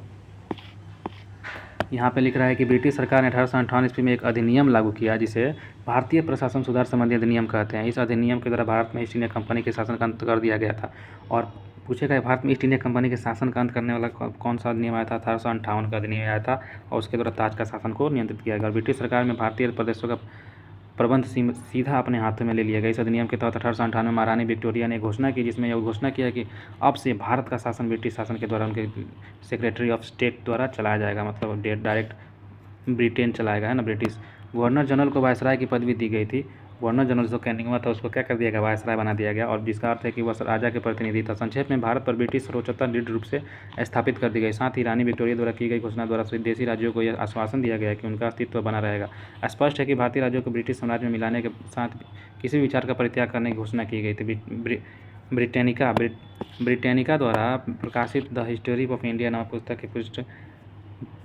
यहाँ पे लिख रहा है कि ब्रिटिश सरकार ने 1858 ईस्वी में एक अधिनियम लागू किया, जिसे भारतीय प्रशासन सुधार संबंधी अधिनियम कहते हैं। इस अधिनियम के द्वारा भारत में ईस्ट इंडिया कंपनी के शासन का अंत कर दिया गया था। और पूछेगा भारत में ईस्ट इंडिया कंपनी के शासन का अंत करने वाला कौन सा अधिनियम आया था, 1858 का अधिनियम आया था, और उसके द्वारा ताज का शासन को नियंत्रित किया गया। और ब्रिटिश सरकार में भारतीय प्रदेशों का प्रबंध सीधा अपने हाथों में ले लिया गया। इस अधिनियम के तहत 1858 में महारानी विक्टोरिया ने घोषणा की, जिसमें यह घोषणा किया कि अब से भारत का शासन ब्रिटिश शासन के द्वारा उनके सेक्रेटरी ऑफ स्टेट द्वारा चलाया जाएगा, मतलब डायरेक्ट ब्रिटेन चलाएगा, है ना, ब्रिटिश। गवर्नर जनरल को वायसराय की पदवी दी गई थी। गवर्नर जनरल जो कैनिंग हुआ था उसको क्या कर दिया गया, वायसराय बना दिया गया, और जिसका अर्थ है कि वह राजा के प्रतिनिधि था। संक्षेप में भारत पर ब्रिटिश सर्वोच्चता दृढ़ रूप से स्थापित कर दी गई। साथ ही रानी विक्टोरिया द्वारा की गई घोषणा द्वारा विदेशी राज्यों को यह आश्वासन दिया गया कि उनका अस्तित्व बना रहेगा। स्पष्ट है कि भारतीय राज्यों को ब्रिटिश साम्राज्य में मिलाने के साथ किसी भी विचार का परित्याग करने की घोषणा की गई थी। ब्रिटेनिका द्वारा प्रकाशित द हिस्ट्री ऑफ इंडिया नामक पुस्तक की पृष्ठ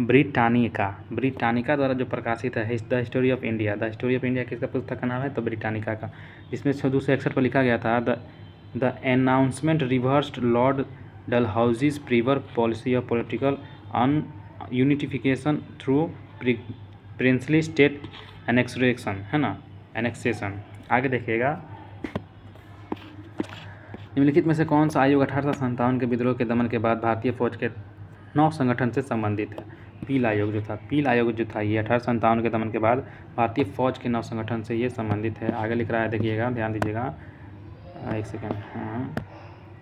ब्रिटानिका द्वारा जो प्रकाशित है the history of India, the history of India किसका पुस्तक का नाम है, तो ब्रिटानिका का। इसमें 261 पर लिखा गया था, the announcement reversed lord Dalhousie's prior policy of political unification through princely state annexation, है ना, एनेक्सेशन। आगे देखिएगा, निम्नलिखित में से कौन सा आयोग 1857 के विद्रोह के दमन के बाद भारतीय फौज के 9 संगठन से संबंधित है। पील आयोग जो था ये 1857 के दमन के बाद भारतीय फौज के 9 संगठन से ये संबंधित है। आगे लिख रहा है, देखिएगा, ध्यान दीजिएगा, 1 सेकेंड।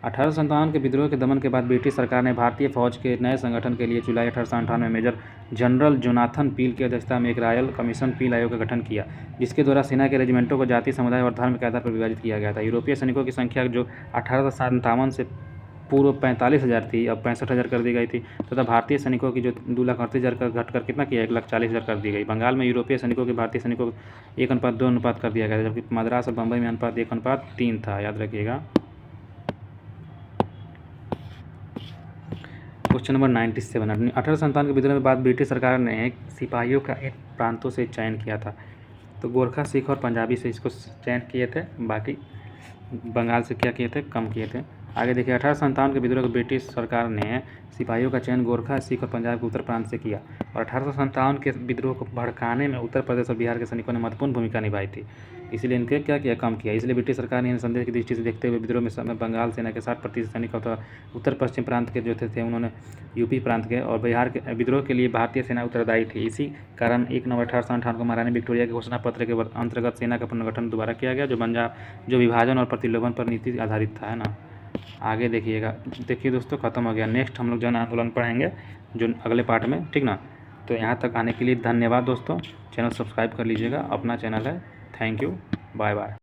1857 के विद्रोह के दमन के बाद ब्रिटिश सरकार ने भारतीय फौज के नए संगठन के लिए जुलाई 1858 में मेजर जनरल जोनाथन पील की अध्यक्षता में एक रॉयल कमीशन पील आयोग का गठन किया, जिसके द्वारा सेना के रेजिमेंटों को जाति, समुदाय और धर्म के आधार पर विभाजित किया गया था। यूरोपीय सैनिकों की संख्या जो 1857 से पूर्व 45,000 थी, अब 65,000 कर दी गई थी, तथा भारतीय सैनिकों की जो 2,38,000 का घटकर कितना किया, 1,40,000 कर दी गई। बंगाल में यूरोपीय सैनिकों की भारतीय सैनिकों को 1:2 अनुपात कर दिया गया था, जबकि मद्रास और बम्बई में अनुपात 1:3 था, याद रखिएगा। क्वेश्चन नंबर 97, 1857 के विद्रोह के बाद ब्रिटिश सरकार ने सिपाहियों का इन प्रांतों से चयन किया था। तो गोरखा, सिख और पंजाबी से इसको चयन किए थे, बाकी बंगाल से क्या किए थे, कम किए थे। आगे देखिए, 1857 के विद्रोह में ब्रिटिश सरकार ने सिपाहियों का चयन गोरखा, सिख और पंजाब के उत्तर प्रांत से किया, और 1857 के विद्रोह को भड़काने में उत्तर प्रदेश और बिहार के सैनिकों ने महत्वपूर्ण भूमिका निभाई थी, इसलिए इनके क्या किया, कम किया। इसलिए ब्रिटिश सरकार ने इन संदेश की दृष्टि से देखते हुए विद्रोह में बंगाल सेना के 60% सैनिक और उत्तर पश्चिम प्रांत के जो थे उन्होंने यूपी प्रांत के और बिहार के विद्रोह के लिए भारतीय सेना उत्तरदायी थी। इसी कारण 1 नवंबर 1858 को महारानी विक्टोरिया के घोषणा पत्र के अंतर्गत सेना का पुनर्गठन दोबारा किया गया, जो विभाजन और प्रतिलोभन पर नीति आधारित था, है ना। आगे देखिएगा, देखिए दोस्तों, खत्म हो गया। नेक्स्ट हम लोग जन आंदोलन पढ़ेंगे जो अगले पार्ट में, ठीक ना। तो यहाँ तक आने के लिए धन्यवाद दोस्तों। चैनल सब्सक्राइब कर लीजिएगा, अपना चैनल है। Thank you, bye bye.